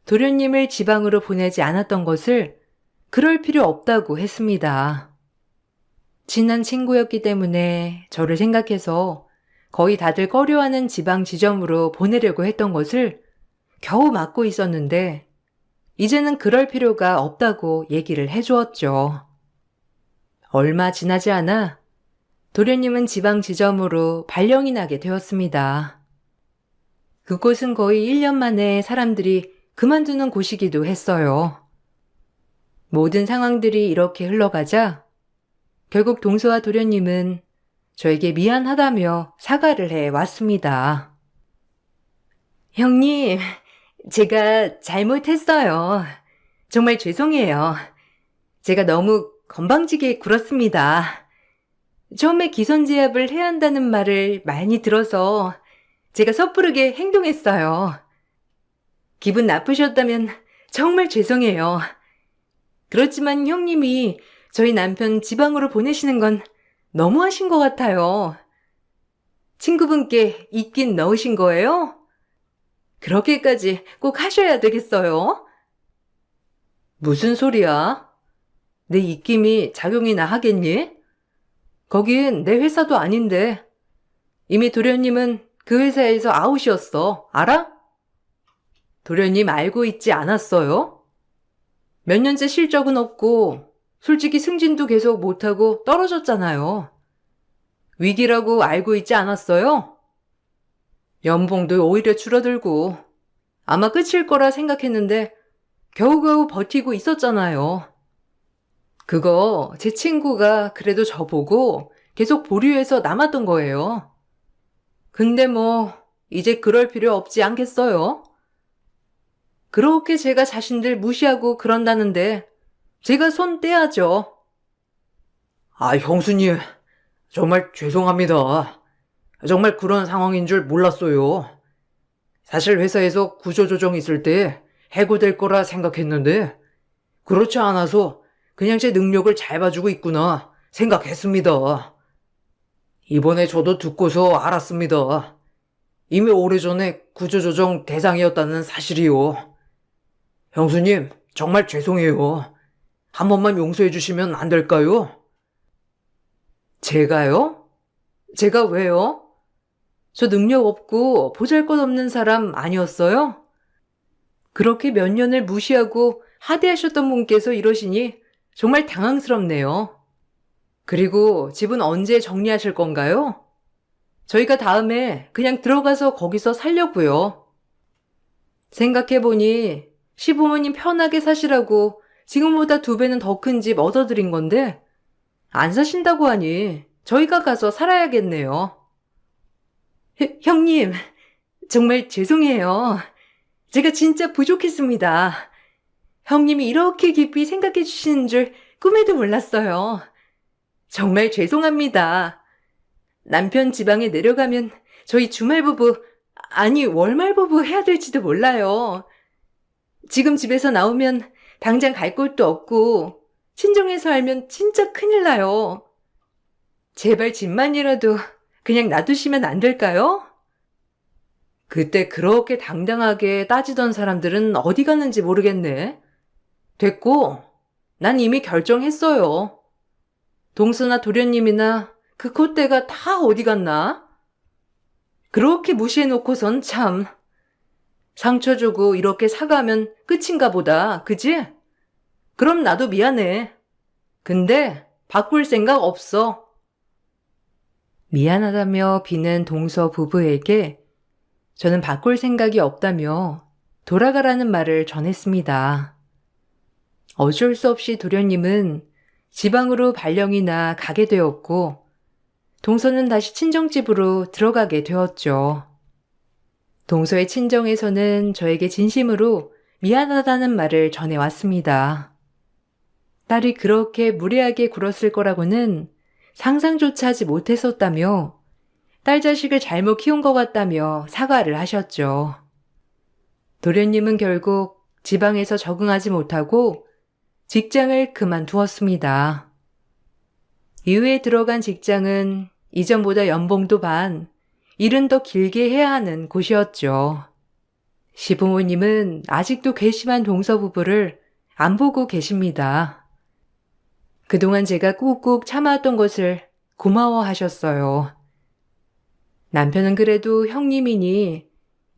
A: 도련님을 지방으로 보내지 않았던 것을 그럴 필요 없다고 했습니다. 친한 친구였기 때문에 저를 생각해서 거의 다들 꺼려하는 지방 지점으로 보내려고 했던 것을 겨우 막고 있었는데 이제는 그럴 필요가 없다고 얘기를 해주었죠. 얼마 지나지 않아 도련님은 지방 지점으로 발령이 나게 되었습니다. 그곳은 거의 1년 만에 사람들이 그만두는 곳이기도 했어요. 모든 상황들이 이렇게 흘러가자 결국 동서와 도련님은 저에게 미안하다며 사과를 해 왔습니다. 형님, 제가 잘못했어요. 정말 죄송해요. 제가 너무 건방지게 굴었습니다. 처음에 기선제압을 해야 한다는 말을 많이 들어서 제가 섣부르게 행동했어요. 기분 나쁘셨다면 정말 죄송해요. 그렇지만 형님이 저희 남편 지방으로 보내시는 건 너무하신 것 같아요. 친구분께 입긴 넣으신 거예요? 그렇게까지 꼭 하셔야 되겠어요? 무슨 소리야? 내 입김이 작용이나 하겠니? 거긴 내 회사도 아닌데 이미 도련님은 그 회사에서 아웃이었어. 알아? 도련님 알고 있지 않았어요? 몇 년째 실적은 없고 솔직히 승진도 계속 못하고 떨어졌잖아요. 위기라고 알고 있지 않았어요? 연봉도 오히려 줄어들고 아마 끝일 거라 생각했는데 겨우겨우 버티고 있었잖아요. 그거 제 친구가 그래도 저보고 계속 보류해서 남았던 거예요. 근데 뭐 이제 그럴 필요 없지 않겠어요? 그렇게 제가 자신들 무시하고 그런다는데 제가 손 떼야죠.
B: 아, 형수님, 정말 죄송합니다. 정말 그런 상황인 줄 몰랐어요. 사실 회사에서 구조조정 있을 때 해고될 거라 생각했는데 그렇지 않아서 그냥 제 능력을 잘 봐주고 있구나 생각했습니다. 이번에 저도 듣고서 알았습니다. 이미 오래전에 구조조정 대상이었다는 사실이요. 형수님, 정말 죄송해요. 한 번만 용서해 주시면 안 될까요?
A: 제가요? 제가 왜요? 저 능력 없고 보잘것없는 사람 아니었어요? 그렇게 몇 년을 무시하고 하대하셨던 분께서 이러시니 정말 당황스럽네요. 그리고 집은 언제 정리하실 건가요? 저희가 다음에 그냥 들어가서 거기서 살려고요. 생각해보니 시부모님 편하게 사시라고 지금보다 2배는 더 큰 집 얻어드린 건데 안 사신다고 하니 저희가 가서 살아야겠네요. 형님, 정말 죄송해요. 제가 진짜 부족했습니다. 형님이 이렇게 깊이 생각해 주시는 줄 꿈에도 몰랐어요. 정말 죄송합니다. 남편 지방에 내려가면 저희 주말부부, 아니 월말부부 해야 될지도 몰라요. 지금 집에서 나오면 당장 갈 곳도 없고 친정에서 알면 진짜 큰일 나요. 제발 집만이라도 그냥 놔두시면 안 될까요? 그때 그렇게 당당하게 따지던 사람들은 어디 갔는지 모르겠네. 됐고, 난 이미 결정했어요. 동서나 도련님이나 그 콧대가 다 어디 갔나? 그렇게 무시해놓고선 참. 상처 주고 이렇게 사과하면 끝인가 보다, 그지? 그럼 나도 미안해. 근데 바꿀 생각 없어. 미안하다며 비는 동서 부부에게 저는 바꿀 생각이 없다며 돌아가라는 말을 전했습니다. 어쩔 수 없이 도련님은 지방으로 발령이나 가게 되었고 동서는 다시 친정집으로 들어가게 되었죠. 동서의 친정에서는 저에게 진심으로 미안하다는 말을 전해왔습니다. 딸이 그렇게 무례하게 굴었을 거라고는 상상조차 하지 못했었다며 딸 자식을 잘못 키운 것 같다며 사과를 하셨죠. 도련님은 결국 지방에서 적응하지 못하고 직장을 그만두었습니다. 이후에 들어간 직장은 이전보다 연봉도 반, 일은 더 길게 해야 하는 곳이었죠. 시부모님은 아직도 괘씸한 동서 부부를 안 보고 계십니다. 그동안 제가 꾹꾹 참아왔던 것을 고마워하셨어요. 남편은 그래도 형님이니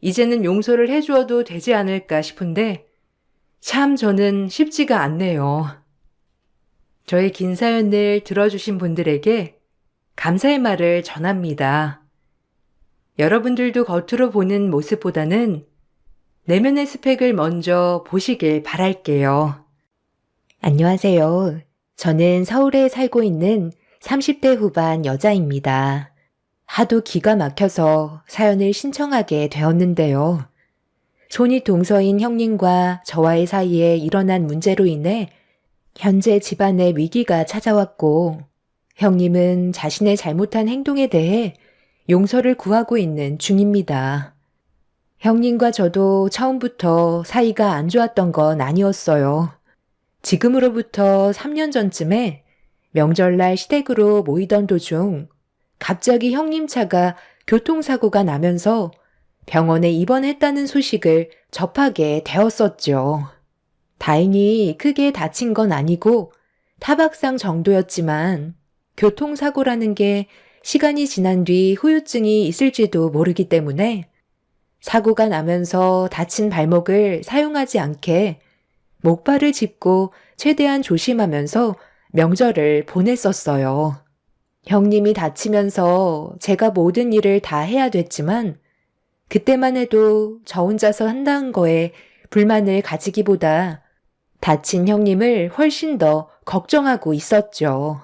A: 이제는 용서를 해주어도 되지 않을까 싶은데 참 저는 쉽지가 않네요. 저의 긴 사연을 들어주신 분들에게 감사의 말을 전합니다. 여러분들도 겉으로 보는 모습보다는 내면의 스펙을 먼저 보시길 바랄게요. 안녕하세요. 저는 서울에 살고 있는 30대 후반 여자입니다. 하도 기가 막혀서 사연을 신청하게 되었는데요. 손이 동서인 형님과 저와의 사이에 일어난 문제로 인해 현재 집안에 위기가 찾아왔고 형님은 자신의 잘못한 행동에 대해 용서를 구하고 있는 중입니다. 형님과 저도 처음부터 사이가 안 좋았던 건 아니었어요. 지금으로부터 3년 전쯤에 명절날 시댁으로 모이던 도중 갑자기 형님 차가 교통사고가 나면서 병원에 입원했다는 소식을 접하게 되었었죠. 다행히 크게 다친 건 아니고 타박상 정도였지만 교통사고라는 게 시간이 지난 뒤 후유증이 있을지도 모르기 때문에 사고가 나면서 다친 발목을 사용하지 않게 목발을 짚고 최대한 조심하면서 명절을 보냈었어요. 형님이 다치면서 제가 모든 일을 다 해야 됐지만 그때만 해도 저 혼자서 한다는 거에 불만을 가지기보다 다친 형님을 훨씬 더 걱정하고 있었죠.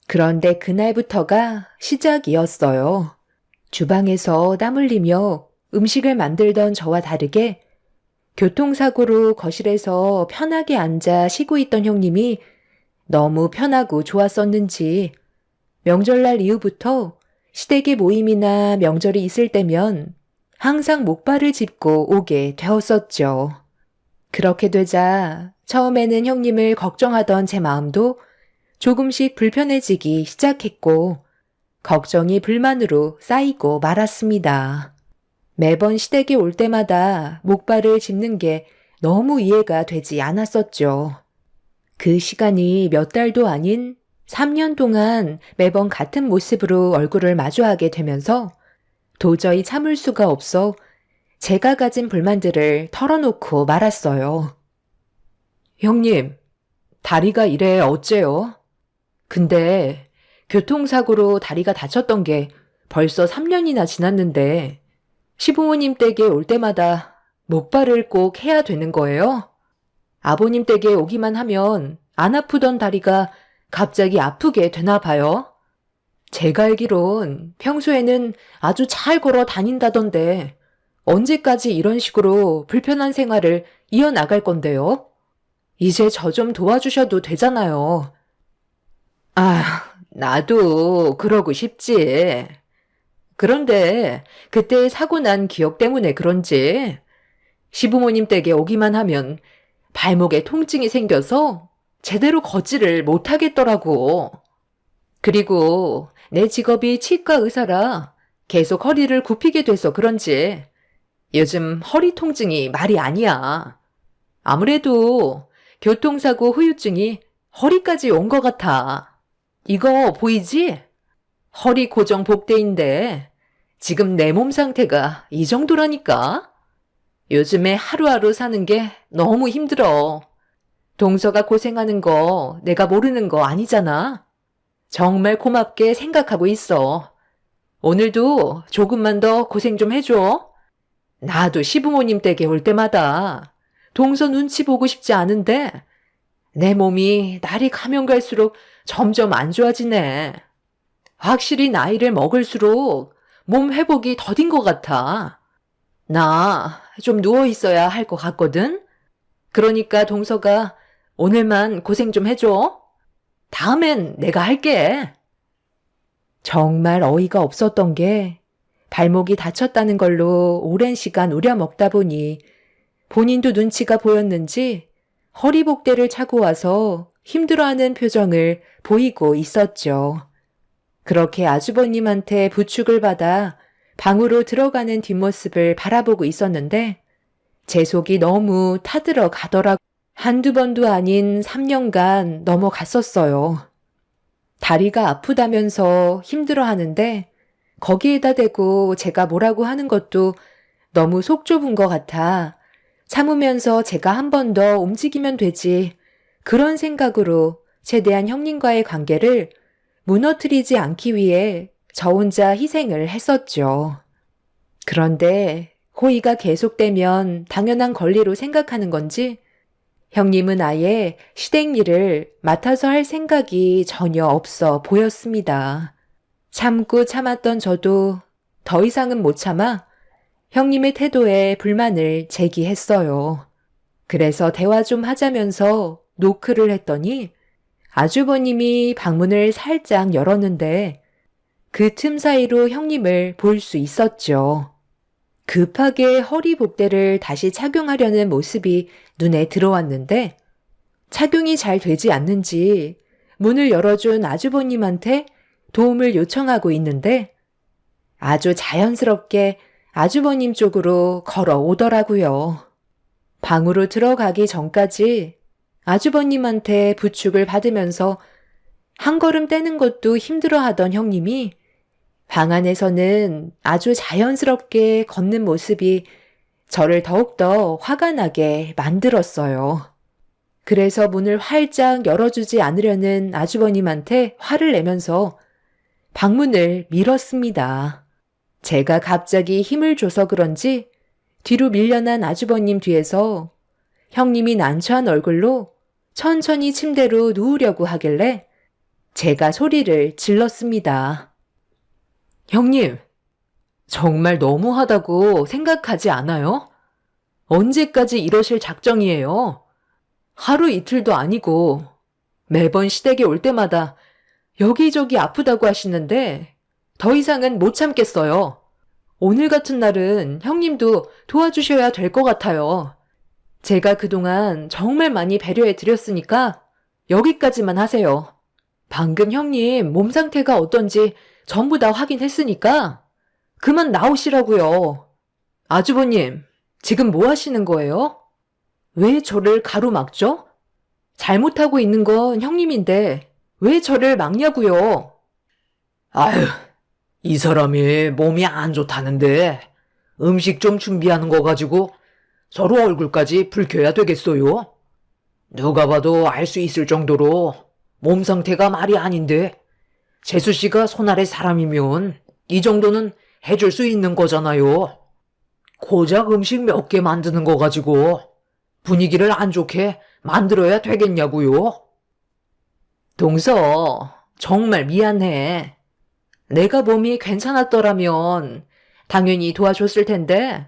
A: 그런데 그날부터가 시작이었어요. 주방에서 땀 흘리며 음식을 만들던 저와 다르게 교통사고로 거실에서 편하게 앉아 쉬고 있던 형님이 너무 편하고 좋았었는지 명절날 이후부터 시댁의 모임이나 명절이 있을 때면 항상 목발을 짚고 오게 되었었죠. 그렇게 되자 처음에는 형님을 걱정하던 제 마음도 조금씩 불편해지기 시작했고, 걱정이 불만으로 쌓이고 말았습니다. 매번 시댁에 올 때마다 목발을 짚는 게 너무 이해가 되지 않았었죠. 그 시간이 몇 달도 아닌 3년 동안 매번 같은 모습으로 얼굴을 마주하게 되면서 도저히 참을 수가 없어 제가 가진 불만들을 털어놓고 말았어요. 형님, 다리가 이래 어째요? 근데 교통사고로 다리가 다쳤던 게 벌써 3년이나 지났는데 시부모님 댁에 올 때마다 목발을 꼭 해야 되는 거예요? 아버님 댁에 오기만 하면 안 아프던 다리가 갑자기 아프게 되나 봐요. 제가 알기론 평소에는 아주 잘 걸어 다닌다던데 언제까지 이런 식으로 불편한 생활을 이어나갈 건데요? 이제 저 좀 도와주셔도 되잖아요. 아, 나도 그러고 싶지. 그런데 그때 사고 난 기억 때문에 그런지 시부모님 댁에 오기만 하면 발목에 통증이 생겨서 제대로 걷지를 못하겠더라고. 그리고 내 직업이 치과 의사라 계속 허리를 굽히게 돼서 그런지 요즘 허리 통증이 말이 아니야. 아무래도 교통사고 후유증이 허리까지 온 것 같아. 이거 보이지? 허리 고정 복대인데 지금 내 몸 상태가 이 정도라니까? 요즘에 하루하루 사는 게 너무 힘들어. 동서가 고생하는 거 내가 모르는 거 아니잖아. 정말 고맙게 생각하고 있어. 오늘도 조금만 더 고생 좀 해줘. 나도 시부모님 댁에 올 때마다 동서 눈치 보고 싶지 않은데 내 몸이 날이 가면 갈수록 점점 안 좋아지네. 확실히 나이를 먹을수록 몸 회복이 더딘 것 같아. 나 좀 누워 있어야 할 것 같거든? 그러니까 동서가 오늘만 고생 좀 해줘. 다음엔 내가 할게. 정말 어이가 없었던 게 발목이 다쳤다는 걸로 오랜 시간 우려먹다 보니 본인도 눈치가 보였는지 허리복대를 차고 와서 힘들어하는 표정을 보이고 있었죠. 그렇게 아주버님한테 부축을 받아 방으로 들어가는 뒷모습을 바라보고 있었는데 제 속이 너무 타들어 가더라고. 한두 번도 아닌 3년간 넘어갔었어요. 다리가 아프다면서 힘들어 하는데 거기에다 대고 제가 뭐라고 하는 것도 너무 속 좁은 것 같아 참으면서 제가 한 번 더 움직이면 되지 그런 생각으로 최대한 형님과의 관계를 무너뜨리지 않기 위해 저 혼자 희생을 했었죠. 그런데 호의가 계속되면 당연한 권리로 생각하는 건지 형님은 아예 시댁 일을 맡아서 할 생각이 전혀 없어 보였습니다. 참고 참았던 저도 더 이상은 못 참아 형님의 태도에 불만을 제기했어요. 그래서 대화 좀 하자면서 노크를 했더니 아주버님이 방문을 살짝 열었는데 그 틈 사이로 형님을 볼 수 있었죠. 급하게 허리 복대를 다시 착용하려는 모습이 눈에 들어왔는데 착용이 잘 되지 않는지 문을 열어준 아주버님한테 도움을 요청하고 있는데 아주 자연스럽게 아주버님 쪽으로 걸어오더라고요. 방으로 들어가기 전까지 아주버님한테 부축을 받으면서 한 걸음 떼는 것도 힘들어하던 형님이 방 안에서는 아주 자연스럽게 걷는 모습이 저를 더욱더 화가 나게 만들었어요. 그래서 문을 활짝 열어주지 않으려는 아주버님한테 화를 내면서 방문을 밀었습니다. 제가 갑자기 힘을 줘서 그런지 뒤로 밀려난 아주버님 뒤에서 형님이 난처한 얼굴로 천천히 침대로 누우려고 하길래 제가 소리를 질렀습니다. 형님, 정말 너무하다고 생각하지 않아요? 언제까지 이러실 작정이에요? 하루 이틀도 아니고 매번 시댁에 올 때마다 여기저기 아프다고 하시는데 더 이상은 못 참겠어요. 오늘 같은 날은 형님도 도와주셔야 될 것 같아요. 제가 그동안 정말 많이 배려해 드렸으니까 여기까지만 하세요. 방금 형님 몸 상태가 어떤지 전부 다 확인했으니까 그만 나오시라고요. 아주버님, 지금 뭐 하시는 거예요? 왜 저를 가로막죠? 잘못하고 있는 건 형님인데 왜 저를 막냐고요?
B: 아휴, 이 사람이 몸이 안 좋다는데 음식 좀 준비하는 거 가지고 서로 얼굴까지 붉혀야 되겠어요? 누가 봐도 알 수 있을 정도로 몸 상태가 말이 아닌데 재수 씨가 손아래 사람이면 이 정도는 해줄 수 있는 거잖아요. 고작 음식 몇 개 만드는 거 가지고 분위기를 안 좋게 만들어야 되겠냐고요?
A: 동서, 정말 미안해. 내가 몸이 괜찮았더라면 당연히 도와줬을 텐데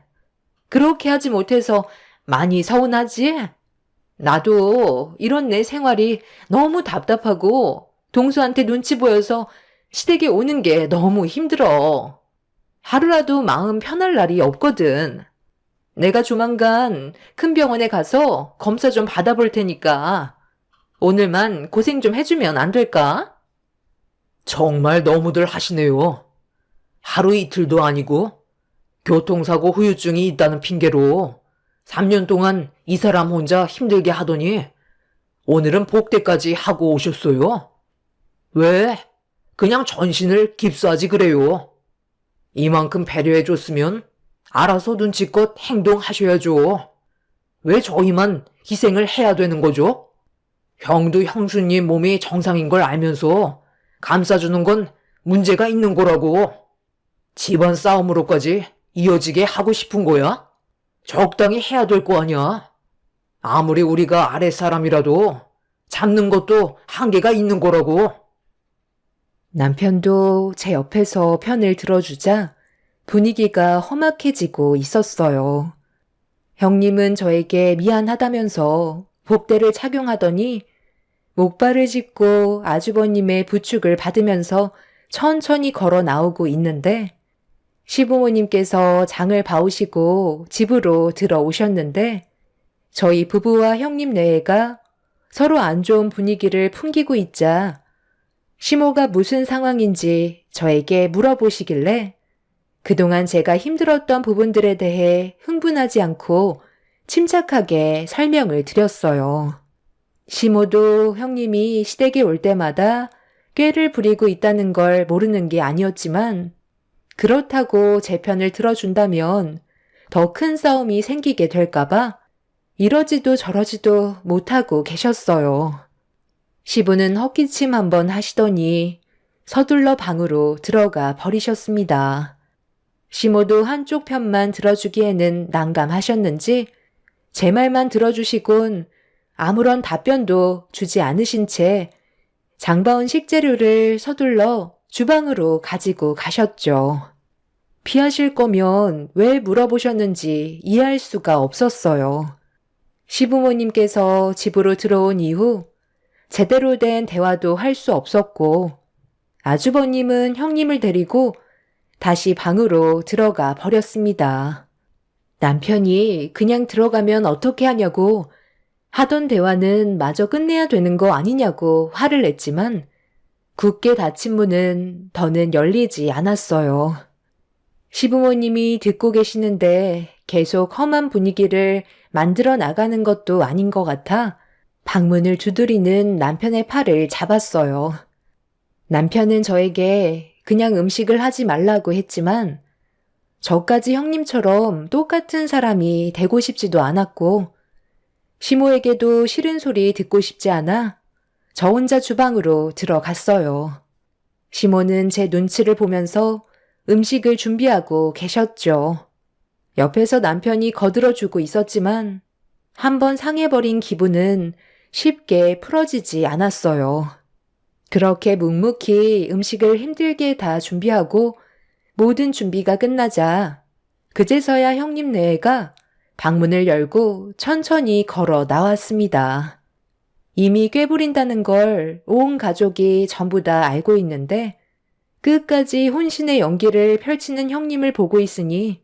A: 그렇게 하지 못해서 많이 서운하지? 나도 이런 내 생활이 너무 답답하고 동수한테 눈치 보여서 시댁에 오는 게 너무 힘들어. 하루라도 마음 편할 날이 없거든. 내가 조만간 큰 병원에 가서 검사 좀 받아볼 테니까 오늘만 고생 좀 해주면 안 될까?
B: 정말 너무들 하시네요. 하루 이틀도 아니고 교통사고 후유증이 있다는 핑계로 3년 동안 이 사람 혼자 힘들게 하더니 오늘은 복대까지 하고 오셨어요. 왜? 그냥 전신을 깁스하지 그래요. 이만큼 배려해줬으면 알아서 눈치껏 행동하셔야죠. 왜 저희만 희생을 해야 되는 거죠? 형도 형수님 몸이 정상인 걸 알면서 감싸주는 건 문제가 있는 거라고. 집안 싸움으로까지 이어지게 하고 싶은 거야? 적당히 해야 될 거 아니야. 아무리 우리가 아랫사람이라도 잡는 것도 한계가 있는 거라고.
A: 남편도 제 옆에서 편을 들어주자 분위기가 험악해지고 있었어요. 형님은 저에게 미안하다면서 복대를 착용하더니 목발을 짚고 아주버님의 부축을 받으면서 천천히 걸어 나오고 있는데 시부모님께서 장을 봐오시고 집으로 들어오셨는데 저희 부부와 형님 내외가 서로 안 좋은 분위기를 풍기고 있자 시모가 무슨 상황인지 저에게 물어보시길래 그동안 제가 힘들었던 부분들에 대해 흥분하지 않고 침착하게 설명을 드렸어요. 시모도 형님이 시댁에 올 때마다 꾀를 부리고 있다는 걸 모르는 게 아니었지만 그렇다고 제 편을 들어준다면 더 큰 싸움이 생기게 될까봐 이러지도 저러지도 못하고 계셨어요. 시부는 헛기침 한번 하시더니 서둘러 방으로 들어가 버리셨습니다. 시모도 한쪽 편만 들어주기에는 난감하셨는지 제 말만 들어주시곤 아무런 답변도 주지 않으신 채 장바온 식재료를 서둘러 주방으로 가지고 가셨죠. 피하실 거면 왜 물어보셨는지 이해할 수가 없었어요. 시부모님께서 집으로 들어온 이후 제대로 된 대화도 할 수 없었고 아주버님은 형님을 데리고 다시 방으로 들어가 버렸습니다. 남편이 그냥 들어가면 어떻게 하냐고 하던 대화는 마저 끝내야 되는 거 아니냐고 화를 냈지만 굳게 닫힌 문은 더는 열리지 않았어요. 시부모님이 듣고 계시는데 계속 험한 분위기를 만들어 나가는 것도 아닌 것 같아 방문을 두드리는 남편의 팔을 잡았어요. 남편은 저에게 그냥 음식을 하지 말라고 했지만 저까지 형님처럼 똑같은 사람이 되고 싶지도 않았고 시모에게도 싫은 소리 듣고 싶지 않아 저 혼자 주방으로 들어갔어요. 시모는 제 눈치를 보면서 음식을 준비하고 계셨죠. 옆에서 남편이 거들어주고 있었지만 한번 상해버린 기분은 쉽게 풀어지지 않았어요. 그렇게 묵묵히 음식을 힘들게 다 준비하고 모든 준비가 끝나자 그제서야 형님 내외가 방문을 열고 천천히 걸어 나왔습니다. 이미 꾀부린다는 걸 온 가족이 전부 다 알고 있는데 끝까지 혼신의 연기를 펼치는 형님을 보고 있으니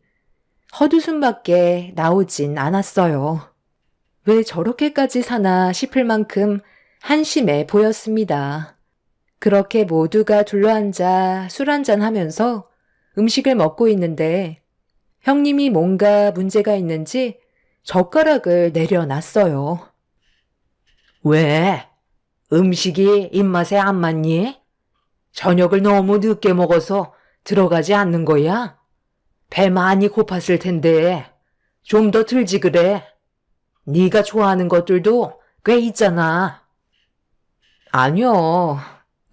A: 헛웃음밖에 나오진 않았어요. 왜 저렇게까지 사나 싶을 만큼 한심해 보였습니다. 그렇게 모두가 둘러앉아 술 한잔 하면서 음식을 먹고 있는데 형님이 뭔가 문제가 있는지 젓가락을 내려놨어요.
B: 왜? 음식이 입맛에 안 맞니? 저녁을 너무 늦게 먹어서 들어가지 않는 거야? 배 많이 고팠을 텐데 좀 더 들지 그래. 네가 좋아하는 것들도 꽤 있잖아.
A: 아니요.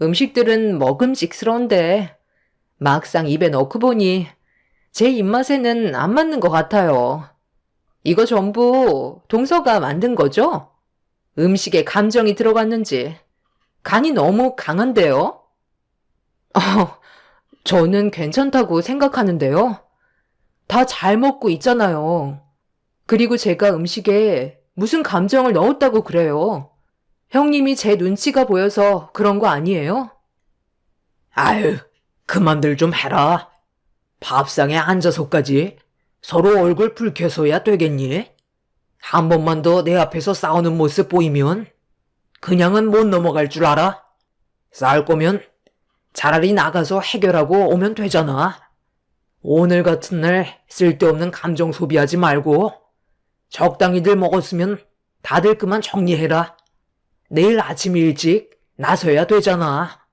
A: 음식들은 먹음직스러운데 막상 입에 넣고 보니 제 입맛에는 안 맞는 것 같아요. 이거 전부 동서가 만든 거죠? 음식에 감정이 들어갔는지 간이 너무 강한데요? 어, 저는 괜찮다고 생각하는데요. 다 잘 먹고 있잖아요. 그리고 제가 음식에 무슨 감정을 넣었다고 그래요. 형님이 제 눈치가 보여서 그런 거 아니에요?
B: 아유, 그만들 좀 해라. 밥상에 앉아서까지 서로 얼굴 붉혀서야 되겠니? 한 번만 더 내 앞에서 싸우는 모습 보이면 그냥은 못 넘어갈 줄 알아? 싸울 거면 차라리 나가서 해결하고 오면 되잖아. 오늘 같은 날 쓸데없는 감정 소비하지 말고 적당히들 먹었으면 다들 그만 정리해라. 내일 아침 일찍 나서야 되잖아.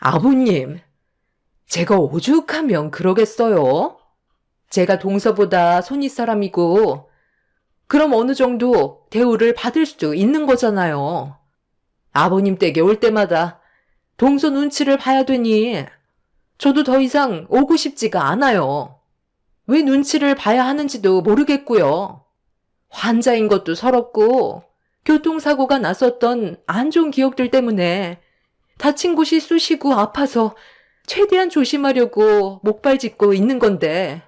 A: 아버님, 제가 오죽하면 그러겠어요? 제가 동서보다 손윗 사람이고, 그럼 어느 정도 대우를 받을 수도 있는 거잖아요. 아버님 댁에 올 때마다 동서 눈치를 봐야 되니, 저도 더 이상 오고 싶지가 않아요. 왜 눈치를 봐야 하는지도 모르겠고요. 환자인 것도 서럽고, 교통사고가 났었던 안 좋은 기억들 때문에 다친 곳이 쑤시고 아파서 최대한 조심하려고 목발 짚고 있는 건데,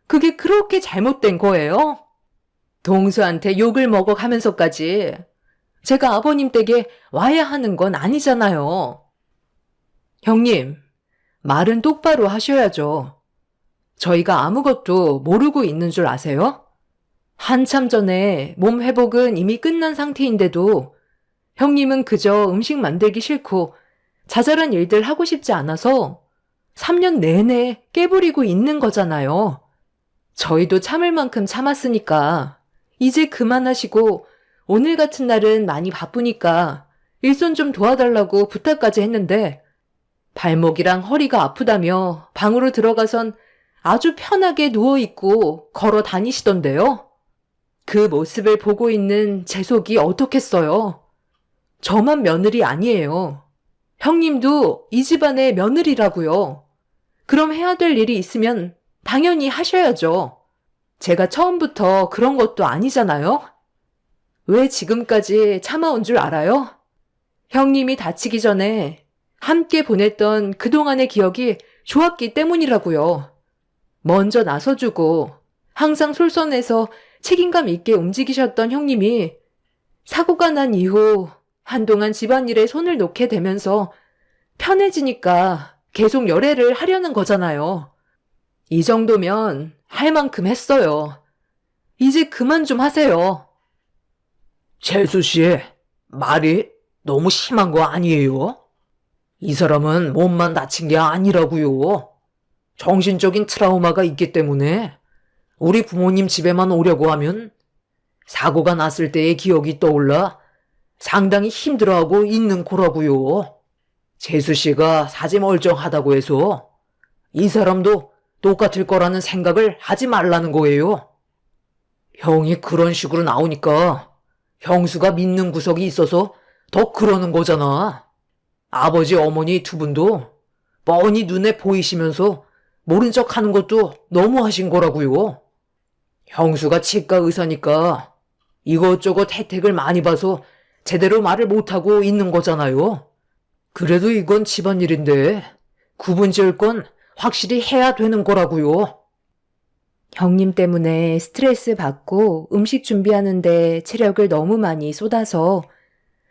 A: 그게 그렇게 잘못된 거예요? 동서한테 욕을 먹어가면서까지 제가 아버님 댁에 와야 하는 건 아니잖아요. 형님, 말은 똑바로 하셔야죠. 저희가 아무것도 모르고 있는 줄 아세요? 한참 전에 몸 회복은 이미 끝난 상태인데도 형님은 그저 음식 만들기 싫고 자잘한 일들 하고 싶지 않아서 3년 내내 깨부리고 있는 거잖아요. 저희도 참을 만큼 참았으니까 이제 그만하시고 오늘 같은 날은 많이 바쁘니까 일손 좀 도와달라고 부탁까지 했는데 발목이랑 허리가 아프다며 방으로 들어가선 아주 편하게 누워있고 걸어 다니시던데요. 그 모습을 보고 있는 제 속이 어떻겠어요. 저만 며느리 아니에요. 형님도 이 집안의 며느리라고요. 그럼 해야 될 일이 있으면 당연히 하셔야죠. 제가 처음부터 그런 것도 아니잖아요. 왜 지금까지 참아온 줄 알아요? 형님이 다치기 전에 함께 보냈던 그동안의 기억이 좋았기 때문이라고요. 먼저 나서주고 항상 솔선해서 책임감 있게 움직이셨던 형님이 사고가 난 이후 한동안 집안일에 손을 놓게 되면서 편해지니까 계속 열애를 하려는 거잖아요. 이 정도면 할 만큼 했어요. 이제 그만 좀 하세요.
B: 재수 씨, 말이 너무 심한 거 아니에요? 이 사람은 몸만 다친 게 아니라고요. 정신적인 트라우마가 있기 때문에 우리 부모님 집에만 오려고 하면 사고가 났을 때의 기억이 떠올라 상당히 힘들어하고 있는 거라고요. 재수 씨가 사지 멀쩡하다고 해서 이 사람도 똑같을 거라는 생각을 하지 말라는 거예요. 형이 그런 식으로 나오니까 형수가 믿는 구석이 있어서 더 그러는 거잖아. 아버지 어머니 두 분도 뻔히 눈에 보이시면서 모른 척 하는 것도 너무 하신 거라고요. 형수가 치과 의사니까 이것저것 혜택을 많이 봐서 제대로 말을 못하고 있는 거잖아요. 그래도 이건 집안일인데 구분 지을 건 확실히 해야 되는 거라고요.
A: 형님 때문에 스트레스 받고 음식 준비하는데 체력을 너무 많이 쏟아서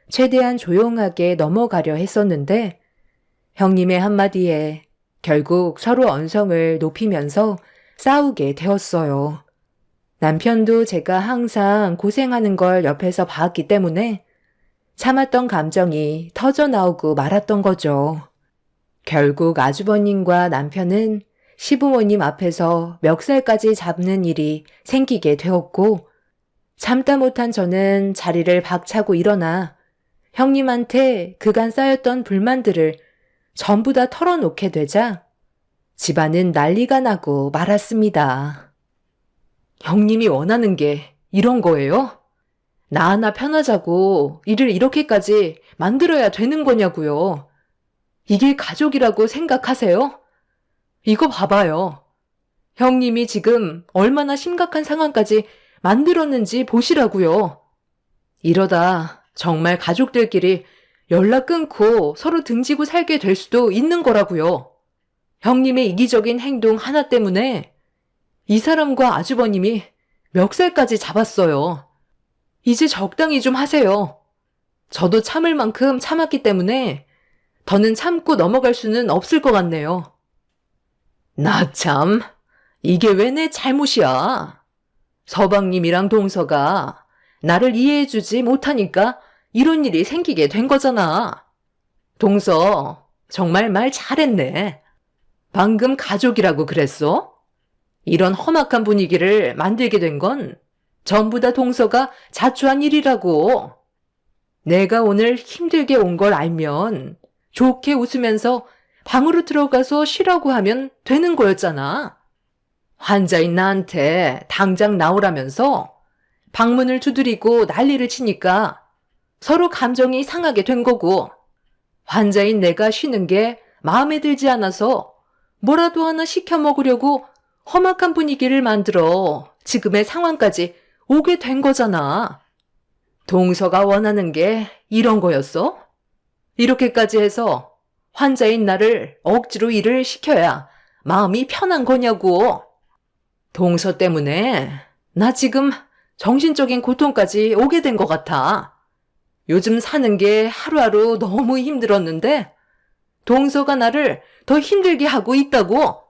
A: 최대한 조용하게 넘어가려 했었는데 형님의 한마디에 결국 서로 언성을 높이면서 싸우게 되었어요. 남편도 제가 항상 고생하는 걸 옆에서 봤기 때문에 참았던 감정이 터져 나오고 말았던 거죠. 결국 아주버님과 남편은 시부모님 앞에서 멱살까지 잡는 일이 생기게 되었고, 참다 못한 저는 자리를 박차고 일어나 형님한테 그간 쌓였던 불만들을 전부 다 털어놓게 되자 집안은 난리가 나고 말았습니다. 형님이 원하는 게 이런 거예요? 나 하나 편하자고 일을 이렇게까지 만들어야 되는 거냐고요. 이게 가족이라고 생각하세요? 이거 봐봐요. 형님이 지금 얼마나 심각한 상황까지 만들었는지 보시라고요. 이러다 정말 가족들끼리 연락 끊고 서로 등지고 살게 될 수도 있는 거라고요. 형님의 이기적인 행동 하나 때문에 이 사람과 아주버님이 멱살까지 잡았어요. 이제 적당히 좀 하세요. 저도 참을 만큼 참았기 때문에 더는 참고 넘어갈 수는 없을 것 같네요. 나 참, 이게 왜 내 잘못이야? 서방님이랑 동서가 나를 이해해주지 못하니까 이런 일이 생기게 된 거잖아. 동서, 정말 말 잘했네. 방금 가족이라고 그랬어? 이런 험악한 분위기를 만들게 된 건 전부 다 동서가 자초한 일이라고. 내가 오늘 힘들게 온 걸 알면 좋게 웃으면서 방으로 들어가서 쉬라고 하면 되는 거였잖아. 환자인 나한테 당장 나오라면서 방문을 두드리고 난리를 치니까 서로 감정이 상하게 된 거고, 환자인 내가 쉬는 게 마음에 들지 않아서 뭐라도 하나 시켜 먹으려고 험악한 분위기를 만들어 지금의 상황까지 오게 된 거잖아. 동서가 원하는 게 이런 거였어? 이렇게까지 해서 환자인 나를 억지로 일을 시켜야 마음이 편한 거냐고. 동서 때문에 나 지금 정신적인 고통까지 오게 된 것 같아. 요즘 사는 게 하루하루 너무 힘들었는데 동서가 나를 더 힘들게 하고 있다고.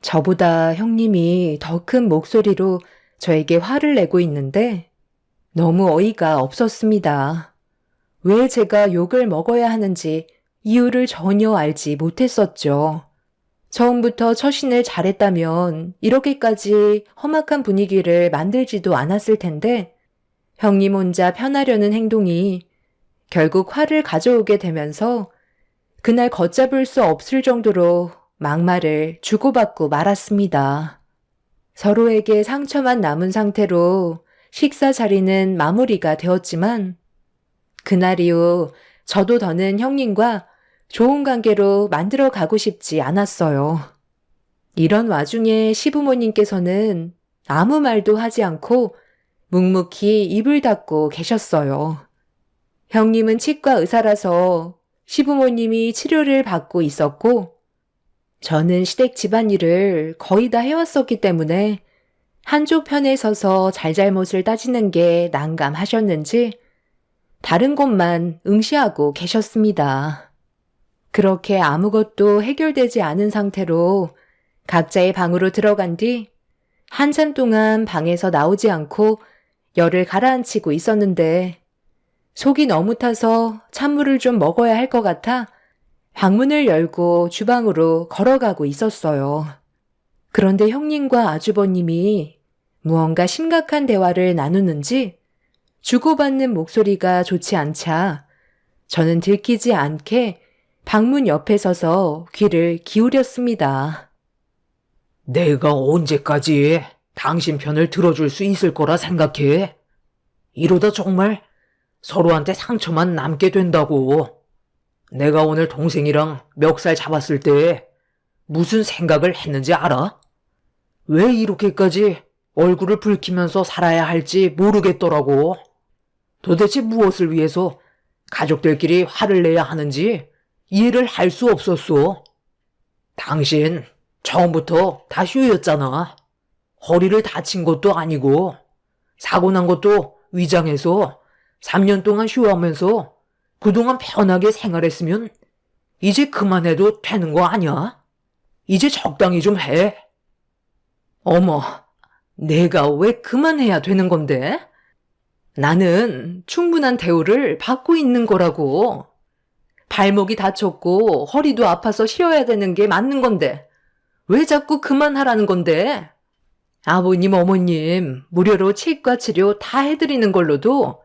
A: 저보다 형님이 더 큰 목소리로 저에게 화를 내고 있는데 너무 어이가 없었습니다. 왜 제가 욕을 먹어야 하는지 이유를 전혀 알지 못했었죠. 처음부터 처신을 잘했다면 이렇게까지 험악한 분위기를 만들지도 않았을 텐데 형님 혼자 편하려는 행동이 결국 화를 가져오게 되면서 그날 걷잡을 수 없을 정도로 막말을 주고받고 말았습니다. 서로에게 상처만 남은 상태로 식사 자리는 마무리가 되었지만 그날 이후 저도 더는 형님과 좋은 관계로 만들어 가고 싶지 않았어요. 이런 와중에 시부모님께서는 아무 말도 하지 않고 묵묵히 입을 닫고 계셨어요. 형님은 치과 의사라서 시부모님이 치료를 받고 있었고 저는 시댁 집안일을 거의 다 해왔었기 때문에 한쪽 편에 서서 잘잘못을 따지는 게 난감하셨는지 다른 곳만 응시하고 계셨습니다. 그렇게 아무것도 해결되지 않은 상태로 각자의 방으로 들어간 뒤 한참 동안 방에서 나오지 않고 열을 가라앉히고 있었는데 속이 너무 타서 찬물을 좀 먹어야 할 것 같아 방문을 열고 주방으로 걸어가고 있었어요. 그런데 형님과 아주버님이 무언가 심각한 대화를 나누는지 주고받는 목소리가 좋지 않자 저는 들키지 않게 방문 옆에 서서 귀를 기울였습니다.
B: 내가 언제까지 당신 편을 들어줄 수 있을 거라 생각해? 이러다 정말 서로한테 상처만 남게 된다고. 내가 오늘 동생이랑 멱살 잡았을 때 무슨 생각을 했는지 알아? 왜 이렇게까지 얼굴을 붉히면서 살아야 할지 모르겠더라고. 도대체 무엇을 위해서 가족들끼리 화를 내야 하는지 이해를 할 수 없었어. 당신 처음부터 다 쇼였잖아. 허리를 다친 것도 아니고 사고 난 것도 위장해서 3년 동안 쇼하면서 그동안 편하게 생활했으면 이제 그만해도 되는 거 아니야? 이제 적당히 좀 해. 어머, 내가 왜 그만해야 되는 건데?
A: 나는 충분한 대우를 받고 있는 거라고. 발목이 다쳤고 허리도 아파서 쉬어야 되는 게 맞는 건데 왜 자꾸 그만하라는 건데? 아버님, 어머님 무료로 치과 치료 다 해드리는 걸로도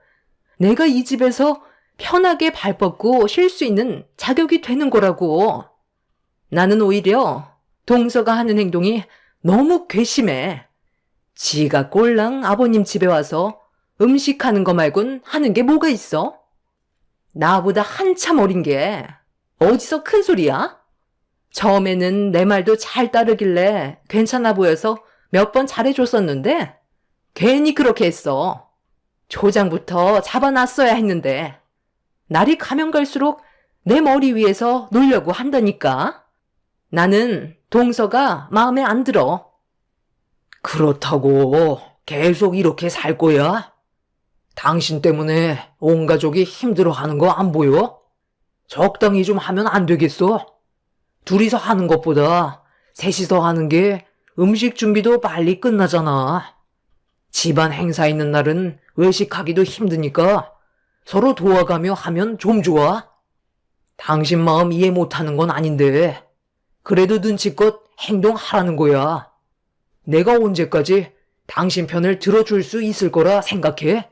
A: 내가 이 집에서 편하게 발 뻗고 쉴 수 있는 자격이 되는 거라고. 나는 오히려 동서가 하는 행동이 너무 괘씸해. 지가 꼴랑 아버님 집에 와서 음식하는 거 말곤 하는 게 뭐가 있어? 나보다 한참 어린 게 어디서 큰 소리야? 처음에는 내 말도 잘 따르길래 괜찮아 보여서 몇 번 잘해줬었는데 괜히 그렇게 했어. 초장부터 잡아놨어야 했는데 날이 가면 갈수록 내 머리 위에서 놀려고 한다니까. 나는 동서가 마음에 안 들어.
B: 그렇다고 계속 이렇게 살 거야? 당신 때문에 온 가족이 힘들어하는 거 안 보여? 적당히 좀 하면 안 되겠어? 둘이서 하는 것보다 셋이서 하는 게 음식 준비도 빨리 끝나잖아. 집안 행사 있는 날은 외식하기도 힘드니까 서로 도와가며 하면 좀 좋아. 당신 마음 이해 못하는 건 아닌데 그래도 눈치껏 행동하라는 거야. 내가 언제까지 당신 편을 들어줄 수 있을 거라 생각해?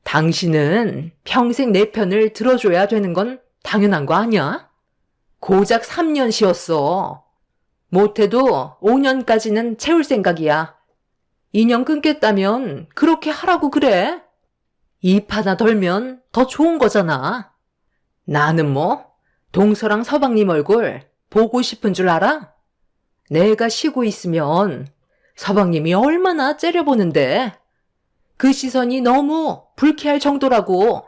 A: 당신은 평생 내 편을 들어줘야 되는 건 당연한 거 아니야? 고작 3년 쉬었어. 못해도 5년까지는 채울 생각이야. 2년 끊겠다면 그렇게 하라고 그래. 입 하나 덜면 더 좋은 거잖아. 나는 뭐 동서랑 서방님 얼굴 보고 싶은 줄 알아? 내가 쉬고 있으면 서방님이 얼마나 째려보는데. 그 시선이 너무 불쾌할 정도라고.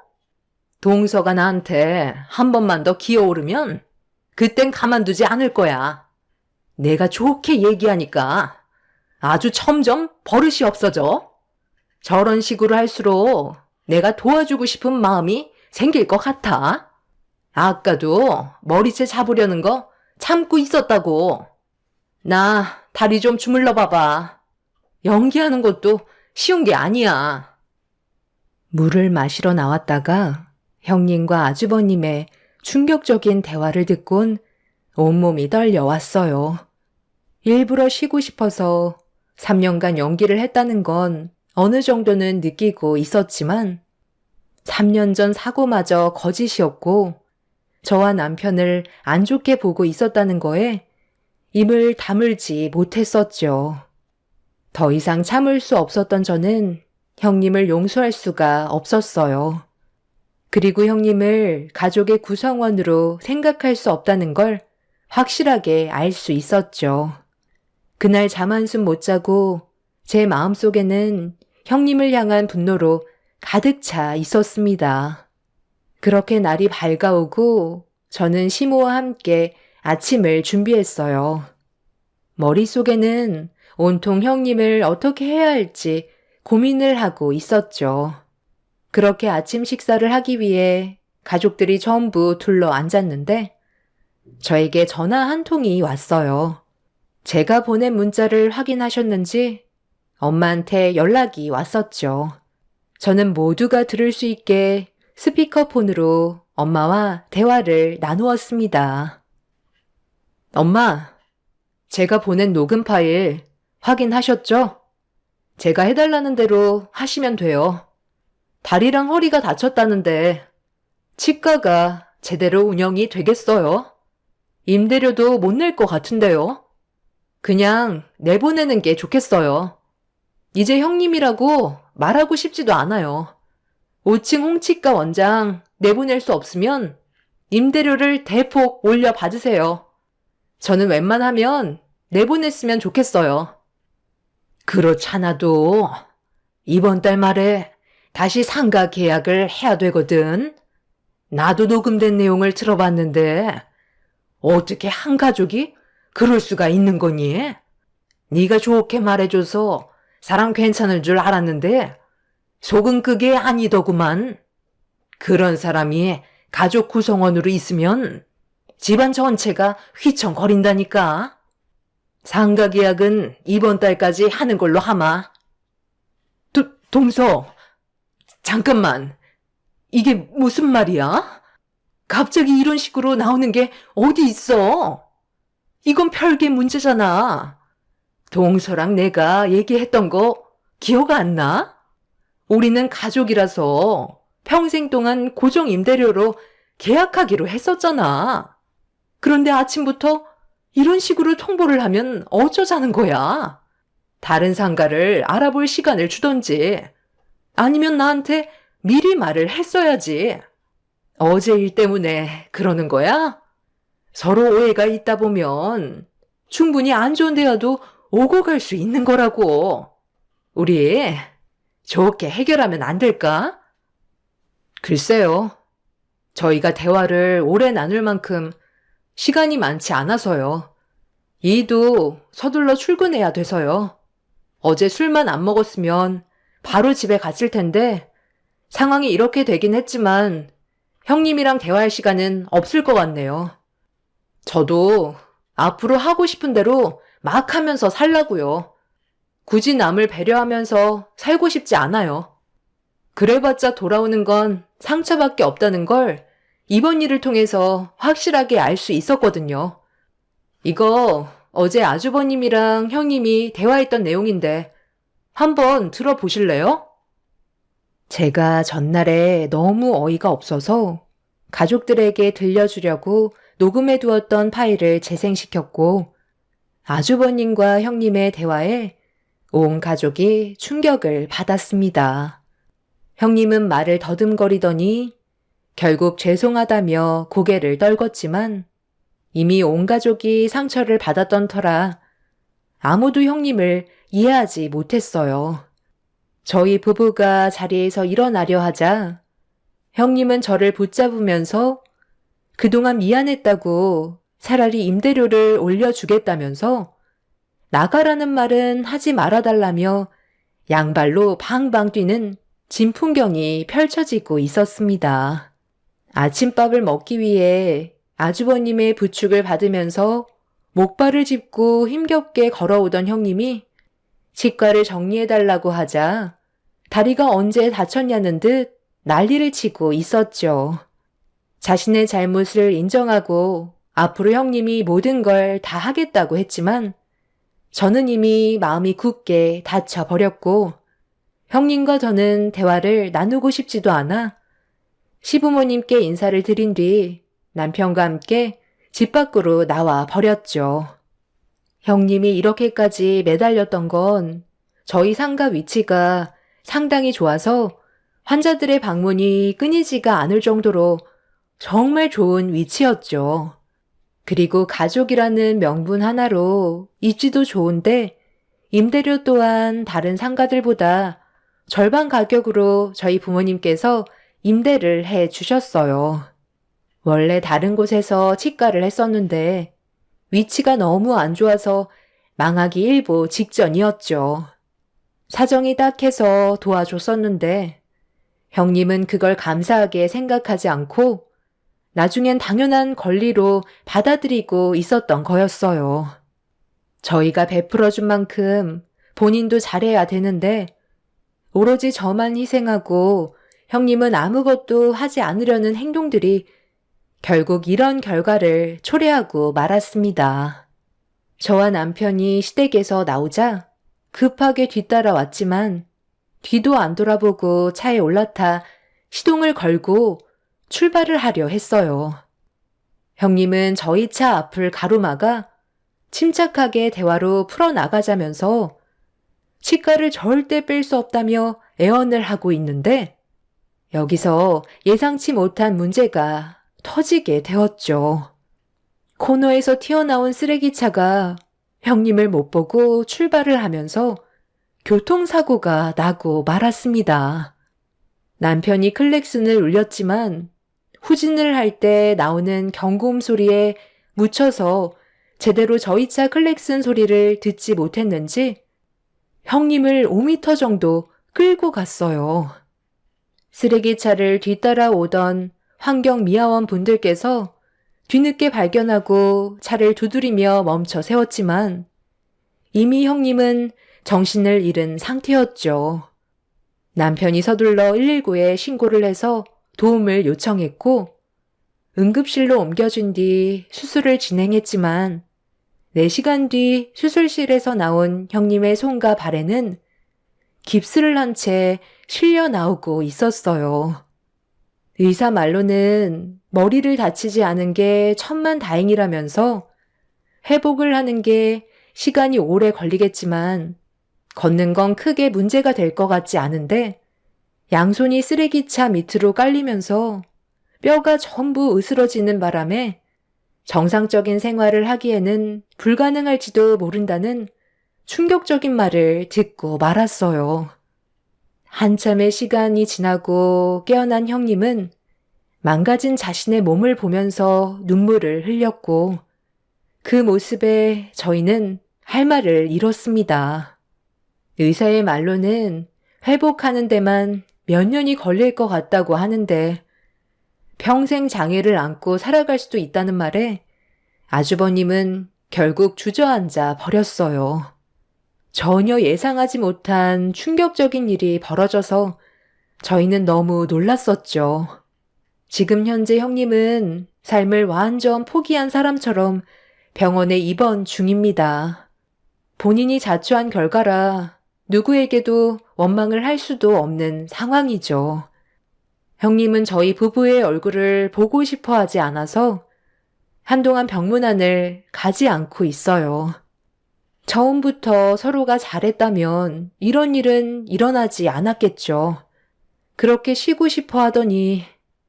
A: 동서가 나한테 한 번만 더 기어오르면 그땐 가만두지 않을 거야. 내가 좋게 얘기하니까 아주 점점 버릇이 없어져. 저런 식으로 할수록 내가 도와주고 싶은 마음이 생길 것 같아. 아까도 머리채 잡으려는 거 참고 있었다고. 나 다리 좀 주물러 봐봐. 연기하는 것도 쉬운 게 아니야. 물을 마시러 나왔다가 형님과 아주버님의 충격적인 대화를 듣곤 온몸이 떨려왔어요. 일부러 쉬고 싶어서 3년간 연기를 했다는 건 어느 정도는 느끼고 있었지만 3년 전 사고마저 거짓이었고 저와 남편을 안 좋게 보고 있었다는 거에 입을 다물지 못했었죠. 더 이상 참을 수 없었던 저는 형님을 용서할 수가 없었어요. 그리고 형님을 가족의 구성원으로 생각할 수 없다는 걸 확실하게 알 수 있었죠. 그날 잠 한숨 못 자고 제 마음속에는 형님을 향한 분노로 가득 차 있었습니다. 그렇게 날이 밝아오고 저는 시모와 함께 아침을 준비했어요. 머릿속에는 온통 형님을 어떻게 해야 할지 고민을 하고 있었죠. 그렇게 아침 식사를 하기 위해 가족들이 전부 둘러 앉았는데 저에게 전화 한 통이 왔어요. 제가 보낸 문자를 확인하셨는지 엄마한테 연락이 왔었죠. 저는 모두가 들을 수 있게 스피커폰으로 엄마와 대화를 나누었습니다. 엄마, 제가 보낸 녹음 파일 확인하셨죠? 제가 해달라는 대로 하시면 돼요. 다리랑 허리가 다쳤다는데 치과가 제대로 운영이 되겠어요? 임대료도 못 낼 것 같은데요. 그냥 내보내는 게 좋겠어요. 이제 형님이라고 말하고 싶지도 않아요. 5층 홍치과 원장 내보낼 수 없으면 임대료를 대폭 올려 받으세요. 저는 웬만하면 내보냈으면 좋겠어요. 그렇잖아도 이번 달 말에 다시 상가 계약을 해야 되거든. 나도 녹음된 내용을 들어봤는데 어떻게 한 가족이 그럴 수가 있는 거니? 네가 좋게 말해줘서 사람 괜찮을 줄 알았는데 속은 그게 아니더구만. 그런 사람이 가족 구성원으로 있으면 집안 전체가 휘청거린다니까. 상가 계약은 이번 달까지 하는 걸로 하마. 동서, 잠깐만. 이게 무슨 말이야? 갑자기 이런 식으로 나오는 게 어디 있어? 이건 별개 문제잖아. 동서랑 내가 얘기했던 거 기억 안 나? 우리는 가족이라서 평생 동안 고정 임대료로 계약하기로 했었잖아. 그런데 아침부터 이런 식으로 통보를 하면 어쩌자는 거야? 다른 상가를 알아볼 시간을 주던지 아니면 나한테 미리 말을 했어야지. 어제 일 때문에 그러는 거야? 서로 오해가 있다 보면 충분히 안 좋은 대화도 오고 갈 수 있는 거라고. 우리 좋게 해결하면 안 될까? 글쎄요. 저희가 대화를 오래 나눌 만큼 시간이 많지 않아서요. 이도 서둘러 출근해야 돼서요. 어제 술만 안 먹었으면 바로 집에 갔을 텐데 상황이 이렇게 되긴 했지만 형님이랑 대화할 시간은 없을 것 같네요. 저도 앞으로 하고 싶은 대로 막 하면서 살라고요. 굳이 남을 배려하면서 살고 싶지 않아요. 그래봤자 돌아오는 건 상처밖에 없다는 걸 이번 일을 통해서 확실하게 알 수 있었거든요. 이거 어제 아주버님이랑 형님이 대화했던 내용인데 한번 들어보실래요? 제가 전날에 너무 어이가 없어서 가족들에게 들려주려고 녹음해 두었던 파일을 재생시켰고 아주버님과 형님의 대화에 온 가족이 충격을 받았습니다. 형님은 말을 더듬거리더니 결국 죄송하다며 고개를 떨궜지만 이미 온 가족이 상처를 받았던 터라 아무도 형님을 이해하지 못했어요. 저희 부부가 자리에서 일어나려 하자 형님은 저를 붙잡으면서 그동안 미안했다고 차라리 임대료를 올려주겠다면서 나가라는 말은 하지 말아달라며 양발로 방방 뛰는 진풍경이 펼쳐지고 있었습니다. 아침밥을 먹기 위해 아주버님의 부축을 받으면서 목발을 짚고 힘겹게 걸어오던 형님이 치과를 정리해달라고 하자 다리가 언제 다쳤냐는 듯 난리를 치고 있었죠. 자신의 잘못을 인정하고 앞으로 형님이 모든 걸 다 하겠다고 했지만 저는 이미 마음이 굳게 다쳐버렸고 형님과 저는 대화를 나누고 싶지도 않아 시부모님께 인사를 드린 뒤 남편과 함께 집 밖으로 나와 버렸죠. 형님이 이렇게까지 매달렸던 건 저희 상가 위치가 상당히 좋아서 환자들의 방문이 끊이지가 않을 정도로 정말 좋은 위치였죠. 그리고 가족이라는 명분 하나로 입지도 좋은데 임대료 또한 다른 상가들보다 절반 가격으로 저희 부모님께서 임대를 해 주셨어요. 원래 다른 곳에서 치과를 했었는데 위치가 너무 안 좋아서 망하기 일보 직전이었죠. 사정이 딱해서 도와줬었는데 형님은 그걸 감사하게 생각하지 않고 나중엔 당연한 권리로 받아들이고 있었던 거였어요. 저희가 베풀어준 만큼 본인도 잘해야 되는데 오로지 저만 희생하고 형님은 아무것도 하지 않으려는 행동들이 결국 이런 결과를 초래하고 말았습니다. 저와 남편이 시댁에서 나오자 급하게 뒤따라왔지만 뒤도 안 돌아보고 차에 올라타 시동을 걸고 출발을 하려 했어요. 형님은 저희 차 앞을 가로막아 침착하게 대화로 풀어나가자면서 치과를 절대 뺄 수 없다며 애언을 하고 있는데 여기서 예상치 못한 문제가 터지게 되었죠. 코너에서 튀어나온 쓰레기차가 형님을 못 보고 출발을 하면서 교통사고가 나고 말았습니다. 남편이 클렉슨을 울렸지만 후진을 할 때 나오는 경고음 소리에 묻혀서 제대로 저희 차 클렉슨 소리를 듣지 못했는지 형님을 5m 정도 끌고 갔어요. 쓰레기차를 뒤따라 오던 환경미화원 분들께서 뒤늦게 발견하고 차를 두드리며 멈춰 세웠지만 이미 형님은 정신을 잃은 상태였죠. 남편이 서둘러 119에 신고를 해서 도움을 요청했고 응급실로 옮겨준 뒤 수술을 진행했지만 4시간 뒤 수술실에서 나온 형님의 손과 발에는 깁스를 한 채 실려 나오고 있었어요. 의사 말로는 머리를 다치지 않은 게 천만다행이라면서 회복을 하는 게 시간이 오래 걸리겠지만 걷는 건 크게 문제가 될 것 같지 않은데 양손이 쓰레기차 밑으로 깔리면서 뼈가 전부 으스러지는 바람에 정상적인 생활을 하기에는 불가능할지도 모른다는 충격적인 말을 듣고 말았어요. 한참의 시간이 지나고 깨어난 형님은 망가진 자신의 몸을 보면서 눈물을 흘렸고 그 모습에 저희는 할 말을 잃었습니다. 의사의 말로는 회복하는 데만 몇 년이 걸릴 것 같다고 하는데 평생 장애를 안고 살아갈 수도 있다는 말에 아주버님은 결국 주저앉아 버렸어요. 전혀 예상하지 못한 충격적인 일이 벌어져서 저희는 너무 놀랐었죠. 지금 현재 형님은 삶을 완전 포기한 사람처럼 병원에 입원 중입니다. 본인이 자초한 결과라 누구에게도 원망을 할 수도 없는 상황이죠. 형님은 저희 부부의 얼굴을 보고 싶어 하지 않아서 한동안 병문안을 가지 않고 있어요. 처음부터 서로가 잘했다면 이런 일은 일어나지 않았겠죠. 그렇게 쉬고 싶어 하더니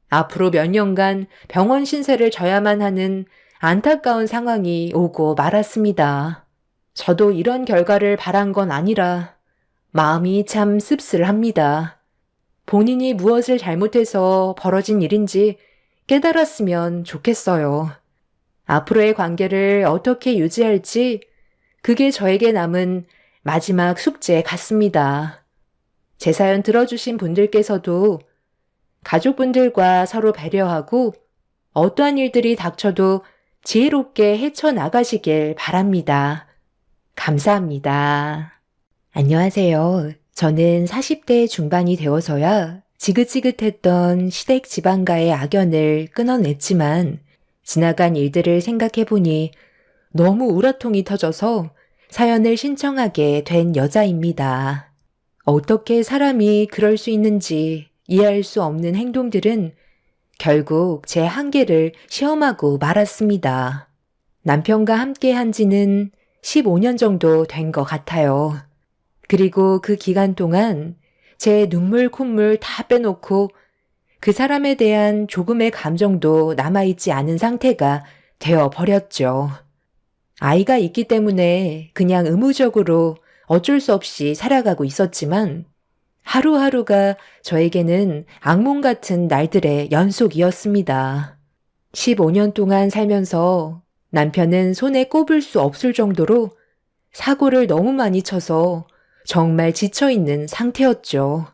A: 앞으로 몇 년간 병원 신세를 져야만 하는 안타까운 상황이 오고 말았습니다. 저도 이런 결과를 바란 건 아니라 마음이 참 씁쓸합니다. 본인이 무엇을 잘못해서 벌어진 일인지 깨달았으면 좋겠어요. 앞으로의 관계를 어떻게 유지할지 그게 저에게 남은 마지막 숙제 같습니다. 제 사연 들어주신 분들께서도 가족분들과 서로 배려하고 어떠한 일들이 닥쳐도 지혜롭게 헤쳐나가시길 바랍니다. 감사합니다. 안녕하세요. 저는 40대 중반이 되어서야 지긋지긋했던 시댁 집안과의 악연을 끊어냈지만 지나간 일들을 생각해보니 너무 우라통이 터져서 사연을 신청하게 된 여자입니다. 어떻게 사람이 그럴 수 있는지 이해할 수 없는 행동들은 결국 제 한계를 시험하고 말았습니다. 남편과 함께 한 지는 15년 정도 된 것 같아요. 그리고 그 기간 동안 제 눈물 콧물 다 빼놓고 그 사람에 대한 조금의 감정도 남아있지 않은 상태가 되어버렸죠. 아이가 있기 때문에 그냥 의무적으로 어쩔 수 없이 살아가고 있었지만 하루하루가 저에게는 악몽 같은 날들의 연속이었습니다. 15년 동안 살면서 남편은 손에 꼽을 수 없을 정도로 사고를 너무 많이 쳐서 정말 지쳐있는 상태였죠.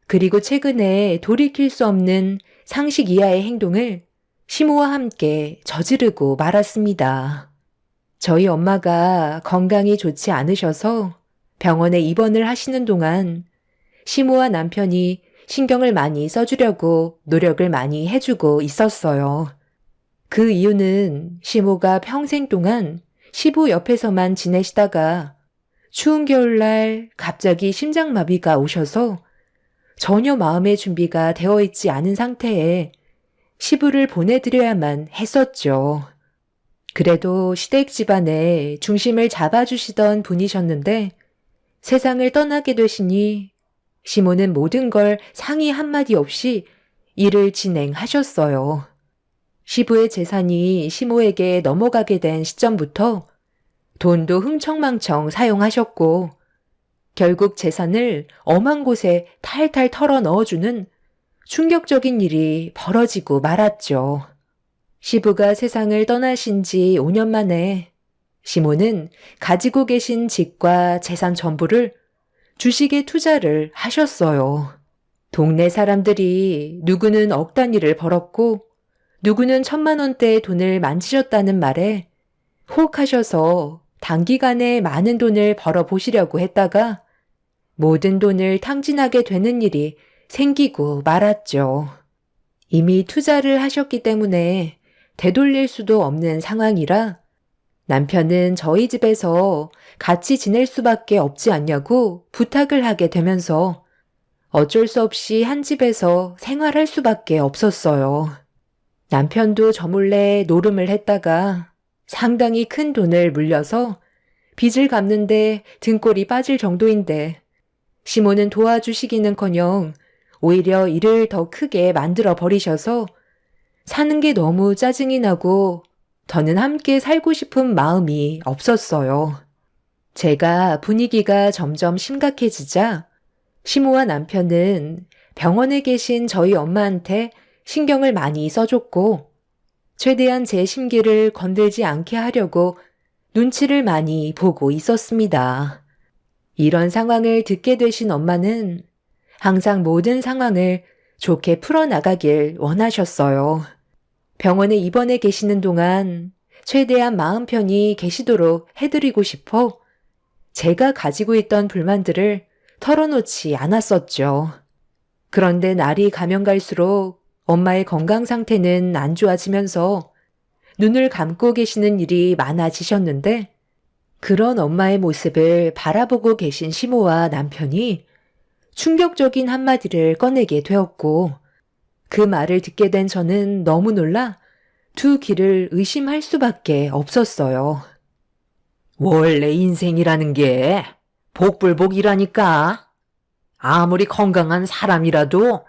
A: 그리고 최근에 돌이킬 수 없는 상식 이하의 행동을 시모와 함께 저지르고 말았습니다. 저희 엄마가 건강이 좋지 않으셔서 병원에 입원을 하시는 동안 시모와 남편이 신경을 많이 써주려고 노력을 많이 해주고 있었어요. 그 이유는 시모가 평생 동안 시부 옆에서만 지내시다가 추운 겨울날 갑자기 심장마비가 오셔서 전혀 마음의 준비가 되어 있지 않은 상태에 시부를 보내드려야만 했었죠. 그래도 시댁 집안의 중심을 잡아주시던 분이셨는데 세상을 떠나게 되시니 시모는 모든 걸 상의 한마디 없이 일을 진행하셨어요. 시부의 재산이 시모에게 넘어가게 된 시점부터 돈도 흥청망청 사용하셨고 결국 재산을 엄한 곳에 탈탈 털어 넣어주는 충격적인 일이 벌어지고 말았죠. 시부가 세상을 떠나신 지 5년 만에 시모는 가지고 계신 집과 재산 전부를 주식에 투자를 하셨어요. 동네 사람들이 누구는 억 단위를 벌었고 누구는 1,000만 원대의 돈을 만지셨다는 말에 혹하셔서 단기간에 많은 돈을 벌어보시려고 했다가 모든 돈을 탕진하게 되는 일이 생기고 말았죠. 이미 투자를 하셨기 때문에 되돌릴 수도 없는 상황이라 남편은 저희 집에서 같이 지낼 수밖에 없지 않냐고 부탁을 하게 되면서 어쩔 수 없이 한 집에서 생활할 수밖에 없었어요. 남편도 저 몰래 노름을 했다가 상당히 큰 돈을 물려서 빚을 갚는데 등골이 빠질 정도인데 시모는 도와주시기는커녕 오히려 일을 더 크게 만들어 버리셔서 사는 게 너무 짜증이 나고 더는 함께 살고 싶은 마음이 없었어요. 제가 분위기가 점점 심각해지자 시모와 남편은 병원에 계신 저희 엄마한테 신경을 많이 써줬고 최대한 제 심기를 건들지 않게 하려고 눈치를 많이 보고 있었습니다. 이런 상황을 듣게 되신 엄마는 항상 모든 상황을 좋게 풀어나가길 원하셨어요. 병원에 입원해 계시는 동안 최대한 마음 편히 계시도록 해드리고 싶어 제가 가지고 있던 불만들을 털어놓지 않았었죠. 그런데 날이 가면 갈수록 엄마의 건강 상태는 안 좋아지면서 눈을 감고 계시는 일이 많아지셨는데 그런 엄마의 모습을 바라보고 계신 시모와 남편이 충격적인 한마디를 꺼내게 되었고 그 말을 듣게 된 저는 너무 놀라 두 귀를 의심할 수밖에 없었어요.
B: 원래 인생이라는 게 복불복이라니까. 아무리 건강한 사람이라도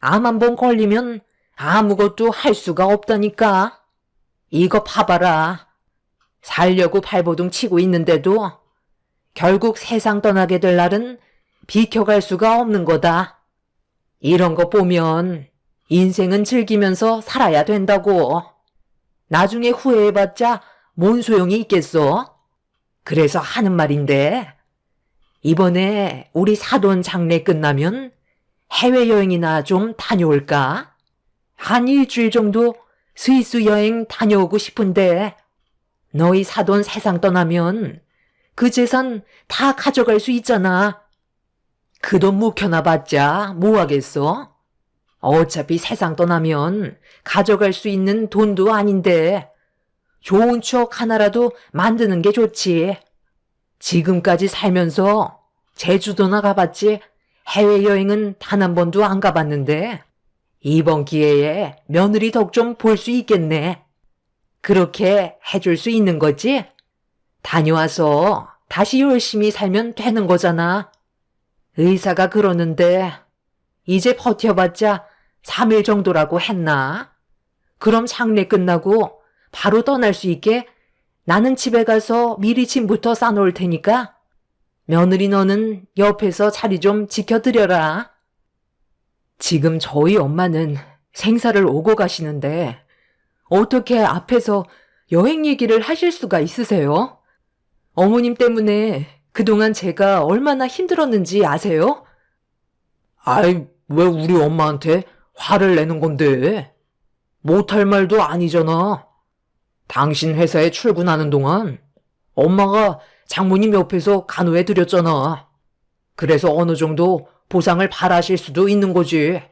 B: 암 한 번 걸리면 아무것도 할 수가 없다니까. 이거 봐봐라. 살려고 발버둥 치고 있는데도 결국 세상 떠나게 될 날은 비켜갈 수가 없는 거다. 이런 거 보면 인생은 즐기면서 살아야 된다고. 나중에 후회해봤자 뭔 소용이 있겠어? 그래서 하는 말인데 이번에 우리 사돈 장례 끝나면 해외여행이나 좀 다녀올까? 한 일주일 정도 스위스 여행 다녀오고 싶은데 너희 사돈 세상 떠나면 그 재산 다 가져갈 수 있잖아. 그 돈 묵혀놔봤자 뭐 하겠어? 어차피 세상 떠나면 가져갈 수 있는 돈도 아닌데 좋은 추억 하나라도 만드는 게 좋지. 지금까지 살면서 제주도나 가봤지 해외여행은 단 한 번도 안 가봤는데 이번 기회에 며느리 덕 좀 볼 수 있겠네. 그렇게 해줄 수 있는 거지? 다녀와서 다시 열심히 살면 되는 거잖아. 의사가 그러는데 이제 버텨봤자 3일 정도라고 했나? 그럼 장례 끝나고 바로 떠날 수 있게 나는 집에 가서 미리 짐부터 싸놓을 테니까 며느리 너는 옆에서 자리 좀 지켜드려라. 지금 저희 엄마는 생사를 오고 가시는데 어떻게 앞에서 여행 얘기를 하실 수가 있으세요? 어머님 때문에 그동안 제가 얼마나 힘들었는지 아세요?
C: 아이, 왜 우리 엄마한테 화를 내는 건데? 못할 말도 아니잖아. 당신 회사에 출근하는 동안 엄마가 장모님 옆에서 간호해 드렸잖아. 그래서 어느 정도 보상을 바라실 수도 있는 거지.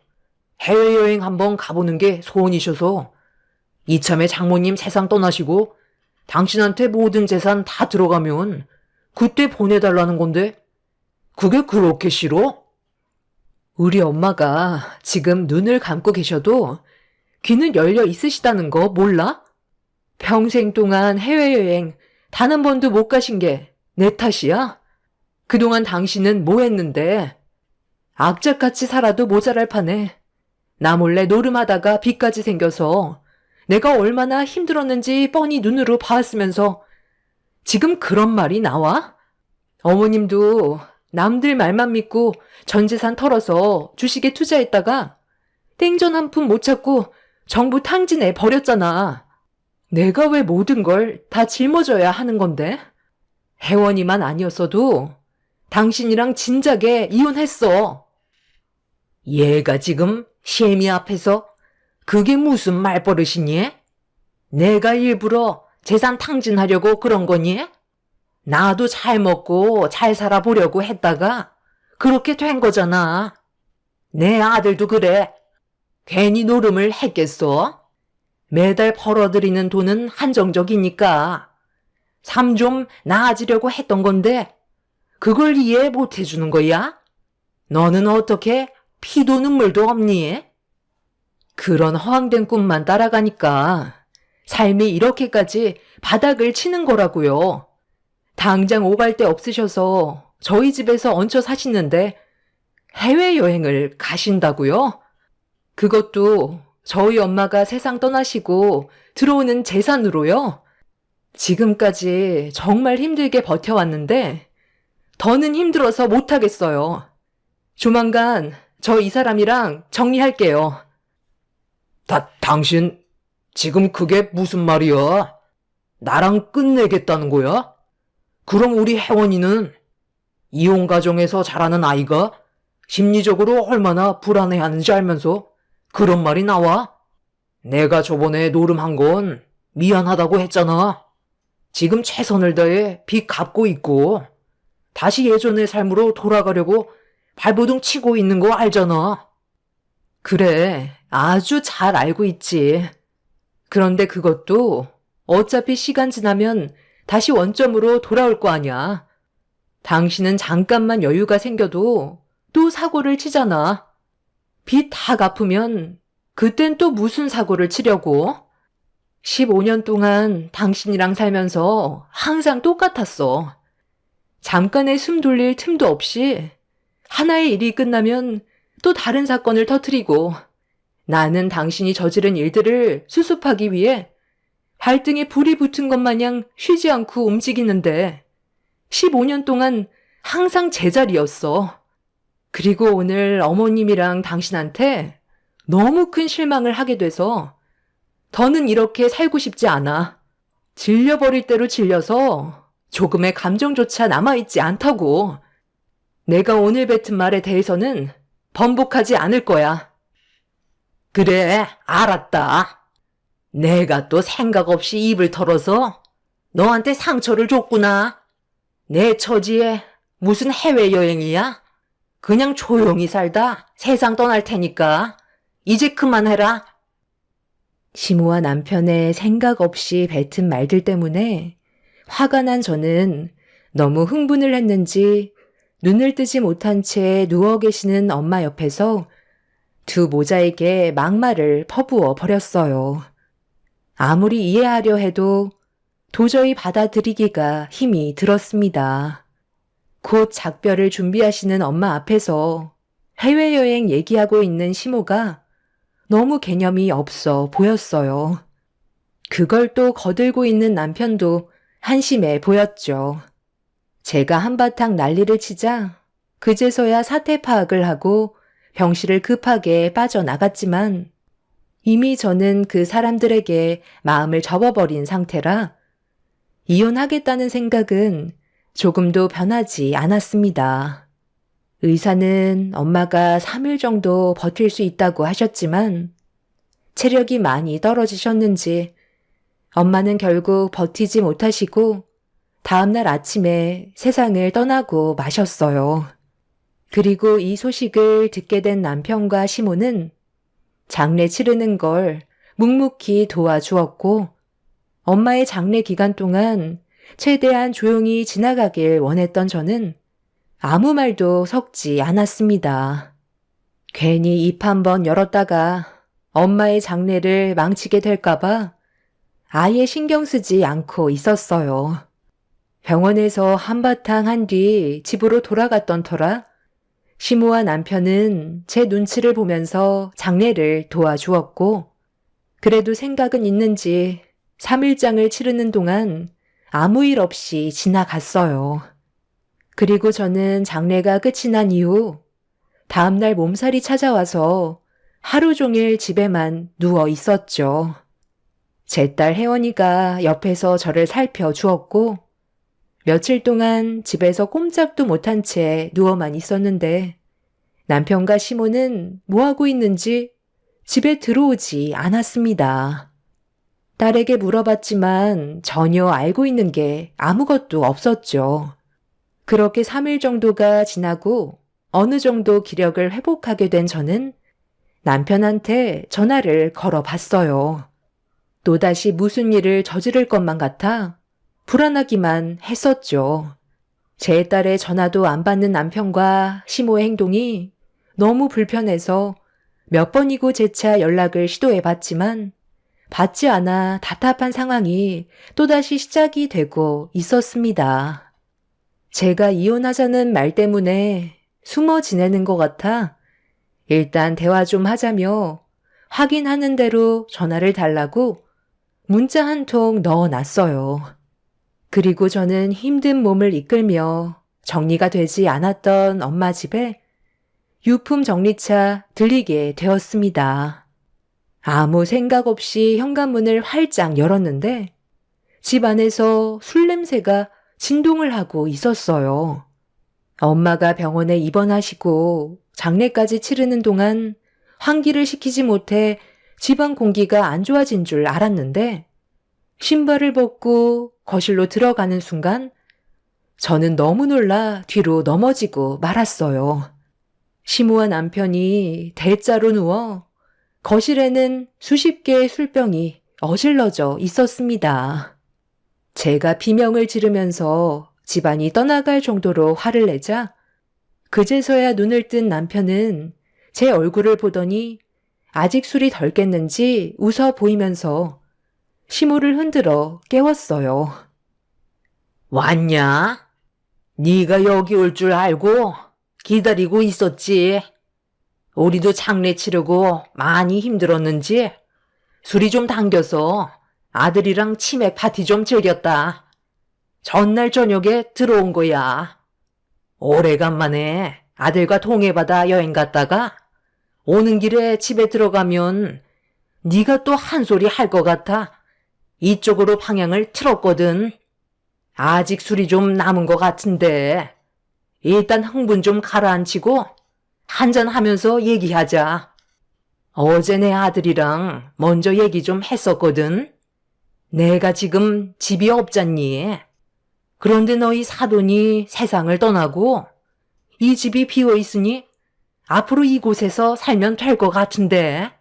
C: 해외여행 한번 가보는 게 소원이셔서 이참에 장모님 세상 떠나시고 당신한테 모든 재산 다 들어가면 그때 보내달라는 건데 그게 그렇게 싫어?
A: 우리 엄마가 지금 눈을 감고 계셔도 귀는 열려 있으시다는 거 몰라? 평생 동안 해외여행 단 한 번도 못 가신 게 내 탓이야? 그동안 당신은 뭐 했는데? 악착같이 살아도 모자랄 판에 나 몰래 노름하다가 빚까지 생겨서 내가 얼마나 힘들었는지 뻔히 눈으로 봤으면서 지금 그런 말이 나와? 어머님도 남들 말만 믿고 전 재산 털어서 주식에 투자했다가 땡전 한 푼 못 찾고 정부 탕진해 버렸잖아. 내가 왜 모든 걸 다 짊어져야 하는 건데? 혜원이만 아니었어도 당신이랑 진작에 이혼했어.
B: 얘가 지금 시애미 앞에서 그게 무슨 말버릇이니? 내가 일부러 재산 탕진하려고 그런 거니? 나도 잘 먹고 잘 살아보려고 했다가
C: 그렇게 된 거잖아. 내 아들도 그래. 괜히 노름을 했겠어? 매달 벌어들이는 돈은 한정적이니까. 삶 좀 나아지려고 했던 건데 그걸 이해 못 해주는 거야? 너는 어떻게 피도 눈물도 없니? 그런 허황된 꿈만 따라가니까 삶이 이렇게까지 바닥을 치는 거라고요. 당장 오갈 데 없으셔서 저희 집에서 얹혀 사시는데 해외여행을 가신다고요? 그것도 저희 엄마가 세상 떠나시고 들어오는 재산으로요? 지금까지 정말 힘들게 버텨왔는데 더는 힘들어서 못하겠어요. 조만간 저 이 사람이랑 정리할게요. 당신 지금 그게 무슨 말이야? 나랑 끝내겠다는 거야? 그럼 우리 혜원이는 이혼 가정에서 자라는 아이가 심리적으로 얼마나 불안해하는지 알면서 그런 말이 나와? 내가 저번에 노름한 건 미안하다고 했잖아. 지금 최선을 다해 빚 갚고 있고 다시 예전의 삶으로 돌아가려고 발버둥 치고 있는 거 알잖아. 그래, 아주 잘 알고 있지. 그런데 그것도 어차피 시간 지나면 다시 원점으로 돌아올 거 아니야. 당신은 잠깐만 여유가 생겨도 또 사고를 치잖아. 빚 다 갚으면 그땐 또 무슨 사고를 치려고? 15년 동안 당신이랑 살면서 항상 똑같았어. 잠깐의 숨 돌릴 틈도 없이 하나의 일이 끝나면 또 다른 사건을 터뜨리고 나는 당신이 저지른 일들을 수습하기 위해 발등에 불이 붙은 것 마냥 쉬지 않고 움직이는데 15년 동안 항상 제자리였어. 그리고 오늘 어머님이랑 당신한테 너무 큰 실망을 하게 돼서 더는 이렇게 살고 싶지 않아. 질려버릴 대로 질려서 조금의 감정조차 남아있지 않다고. 내가 오늘 뱉은 말에 대해서는 번복하지 않을 거야. 그래, 알았다. 내가 또 생각 없이 입을 털어서 너한테 상처를 줬구나. 내 처지에 무슨 해외여행이야? 그냥 조용히 살다 세상 떠날 테니까 이제 그만해라. 시모와 남편의 생각 없이 뱉은 말들 때문에 화가 난 저는 너무 흥분을 했는지 눈을 뜨지 못한 채 누워 계시는 엄마 옆에서 두 모자에게 막말을 퍼부어 버렸어요. 아무리 이해하려 해도 도저히 받아들이기가 힘이 들었습니다. 곧 작별을 준비하시는 엄마 앞에서 해외여행 얘기하고 있는 시모가 너무 개념이 없어 보였어요. 그걸 또 거들고 있는 남편도 한심해 보였죠. 제가 한바탕 난리를 치자 그제서야 사태 파악을 하고 병실을 급하게 빠져나갔지만 이미 저는 그 사람들에게 마음을 접어버린 상태라 이혼하겠다는 생각은 조금도 변하지 않았습니다. 의사는 엄마가 3일 정도 버틸 수 있다고 하셨지만 체력이 많이 떨어지셨는지 엄마는 결국 버티지 못하시고 다음날 아침에 세상을 떠나고 마셨어요. 그리고 이 소식을 듣게 된 남편과 시모는 장례 치르는 걸 묵묵히 도와주었고 엄마의 장례 기간 동안 최대한 조용히 지나가길 원했던 저는 아무 말도 섞지 않았습니다. 괜히 입 한번 열었다가 엄마의 장례를 망치게 될까봐 아예 신경 쓰지 않고 있었어요. 병원에서 한바탕 한 뒤 집으로 돌아갔던 터라 시모와 남편은 제 눈치를 보면서 장례를 도와주었고 그래도 생각은 있는지 3일장을 치르는 동안 아무 일 없이 지나갔어요. 그리고 저는 장례가 끝이 난 이후 다음날 몸살이 찾아와서 하루 종일 집에만 누워 있었죠. 제 딸 혜원이가 옆에서 저를 살펴주었고 며칠 동안 집에서 꼼짝도 못한 채 누워만 있었는데 남편과 시모는 뭐하고 있는지 집에 들어오지 않았습니다. 딸에게 물어봤지만 전혀 알고 있는 게 아무것도 없었죠. 그렇게 3일 정도가 지나고
A: 어느 정도 기력을 회복하게 된 저는 남편한테 전화를 걸어봤어요. 또다시 무슨 일을 저지를 것만 같아 불안하기만 했었죠. 제 딸의 전화도 안 받는 남편과 시모의 행동이 너무 불편해서 몇 번이고 재차 연락을 시도해봤지만 받지 않아 답답한 상황이 또다시 시작이 되고 있었습니다. 제가 이혼하자는 말 때문에 숨어 지내는 것 같아 일단 대화 좀 하자며 확인하는 대로 전화를 달라고 문자 한 통 넣어놨어요. 그리고 저는 힘든 몸을 이끌며 정리가 되지 않았던 엄마 집에 유품 정리차 들리게 되었습니다. 아무 생각 없이 현관문을 활짝 열었는데 집 안에서 술 냄새가 진동을 하고 있었어요. 엄마가 병원에 입원하시고 장례까지 치르는 동안 환기를 시키지 못해 집안 공기가 안 좋아진 줄 알았는데 신발을 벗고 거실로 들어가는 순간 저는 너무 놀라 뒤로 넘어지고 말았어요. 시모와 남편이 대자로 누워 거실에는 수십 개의 술병이 어질러져 있었습니다. 제가 비명을 지르면서 집안이 떠나갈 정도로 화를 내자 그제서야 눈을 뜬 남편은 제 얼굴을 보더니 아직 술이 덜 깼는지 웃어 보이면서 시모를 흔들어 깨웠어요.
B: 왔냐? 네가 여기 올 줄 알고 기다리고 있었지. 우리도 장례 치르고 많이 힘들었는지 술이 좀 당겨서 아들이랑 치맥 파티 좀 즐겼다. 전날 저녁에 들어온 거야. 오래간만에 아들과 동해바다 여행 갔다가 오는 길에 집에 들어가면 네가 또 한 소리 할 것 같아 이쪽으로 방향을 틀었거든. 아직 술이 좀 남은 것 같은데 일단 흥분 좀 가라앉히고 한잔하면서 얘기하자. 어제 내 아들이랑 먼저 얘기 좀 했었거든. 내가 지금 집이 없잖니. 그런데 너희 사돈이 세상을 떠나고 이 집이 비어 있으니 앞으로 이곳에서 살면 될 것 같은데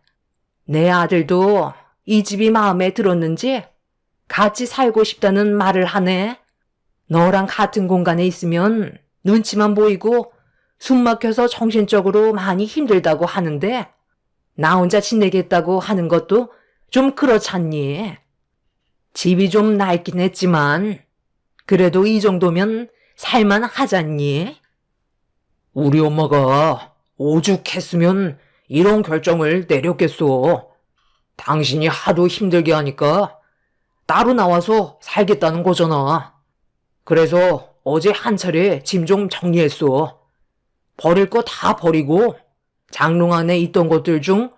B: 내 아들도 이 집이 마음에 들었는지 같이 살고 싶다는 말을 하네. 너랑 같은 공간에 있으면 눈치만 보이고 숨 막혀서 정신적으로 많이 힘들다고 하는데 나 혼자 지내겠다고 하는 것도 좀 그렇잖니. 집이 좀 낡긴 했지만 그래도 이 정도면 살만 하잖니.
C: 우리 엄마가 오죽했으면 이런 결정을 내렸겠소. 당신이 하도 힘들게 하니까 따로 나와서 살겠다는 거잖아. 그래서 어제 한 차례 짐 좀 정리했어. 버릴 거 다 버리고 장롱 안에 있던 것들 중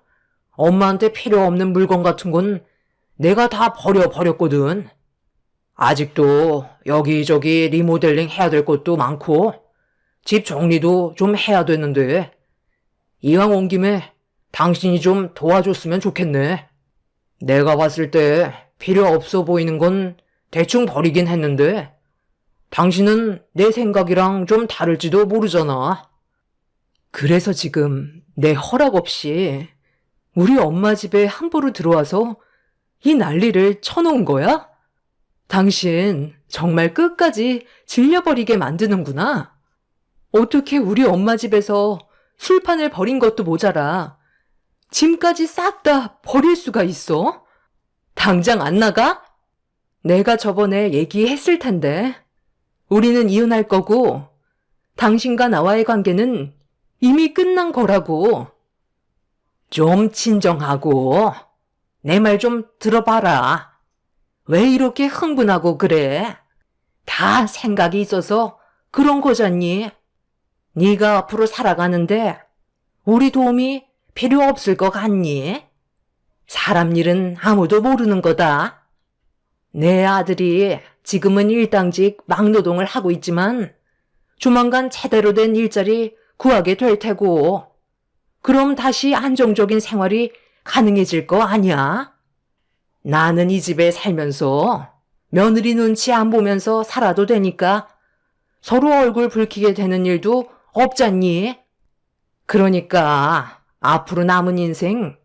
C: 엄마한테 필요 없는 물건 같은 건 내가 다 버렸거든. 아직도 여기저기 리모델링 해야 될 것도 많고 집 정리도 좀 해야 되는데 이왕 온 김에 당신이 좀 도와줬으면 좋겠네. 내가 봤을 때 필요 없어 보이는 건 대충 버리긴 했는데 당신은 내 생각이랑 좀 다를지도 모르잖아.
A: 그래서 지금 내 허락 없이 우리 엄마 집에 함부로 들어와서 이 난리를 쳐놓은 거야? 당신 정말 끝까지 질려버리게 만드는구나. 어떻게 우리 엄마 집에서 술판을 버린 것도 모자라 짐까지 싹 다 버릴 수가 있어? 당장 안 나가? 내가 저번에 얘기했을 텐데 우리는 이혼할 거고 당신과 나와의 관계는 이미 끝난 거라고.
B: 좀 진정하고 내 말 좀 들어봐라. 왜 이렇게 흥분하고 그래? 다 생각이 있어서 그런 거잖니. 네가 앞으로 살아가는데 우리 도움이 필요 없을 것 같니? 사람 일은 아무도 모르는 거다. 내 아들이 지금은 일당직 막노동을 하고 있지만 조만간 제대로 된 일자리 구하게 될 테고 그럼 다시 안정적인 생활이 가능해질 거 아니야? 나는 이 집에 살면서 며느리 눈치 안 보면서 살아도 되니까 서로 얼굴 붉히게 되는 일도
C: 없잖니? 그러니까 앞으로 남은 인생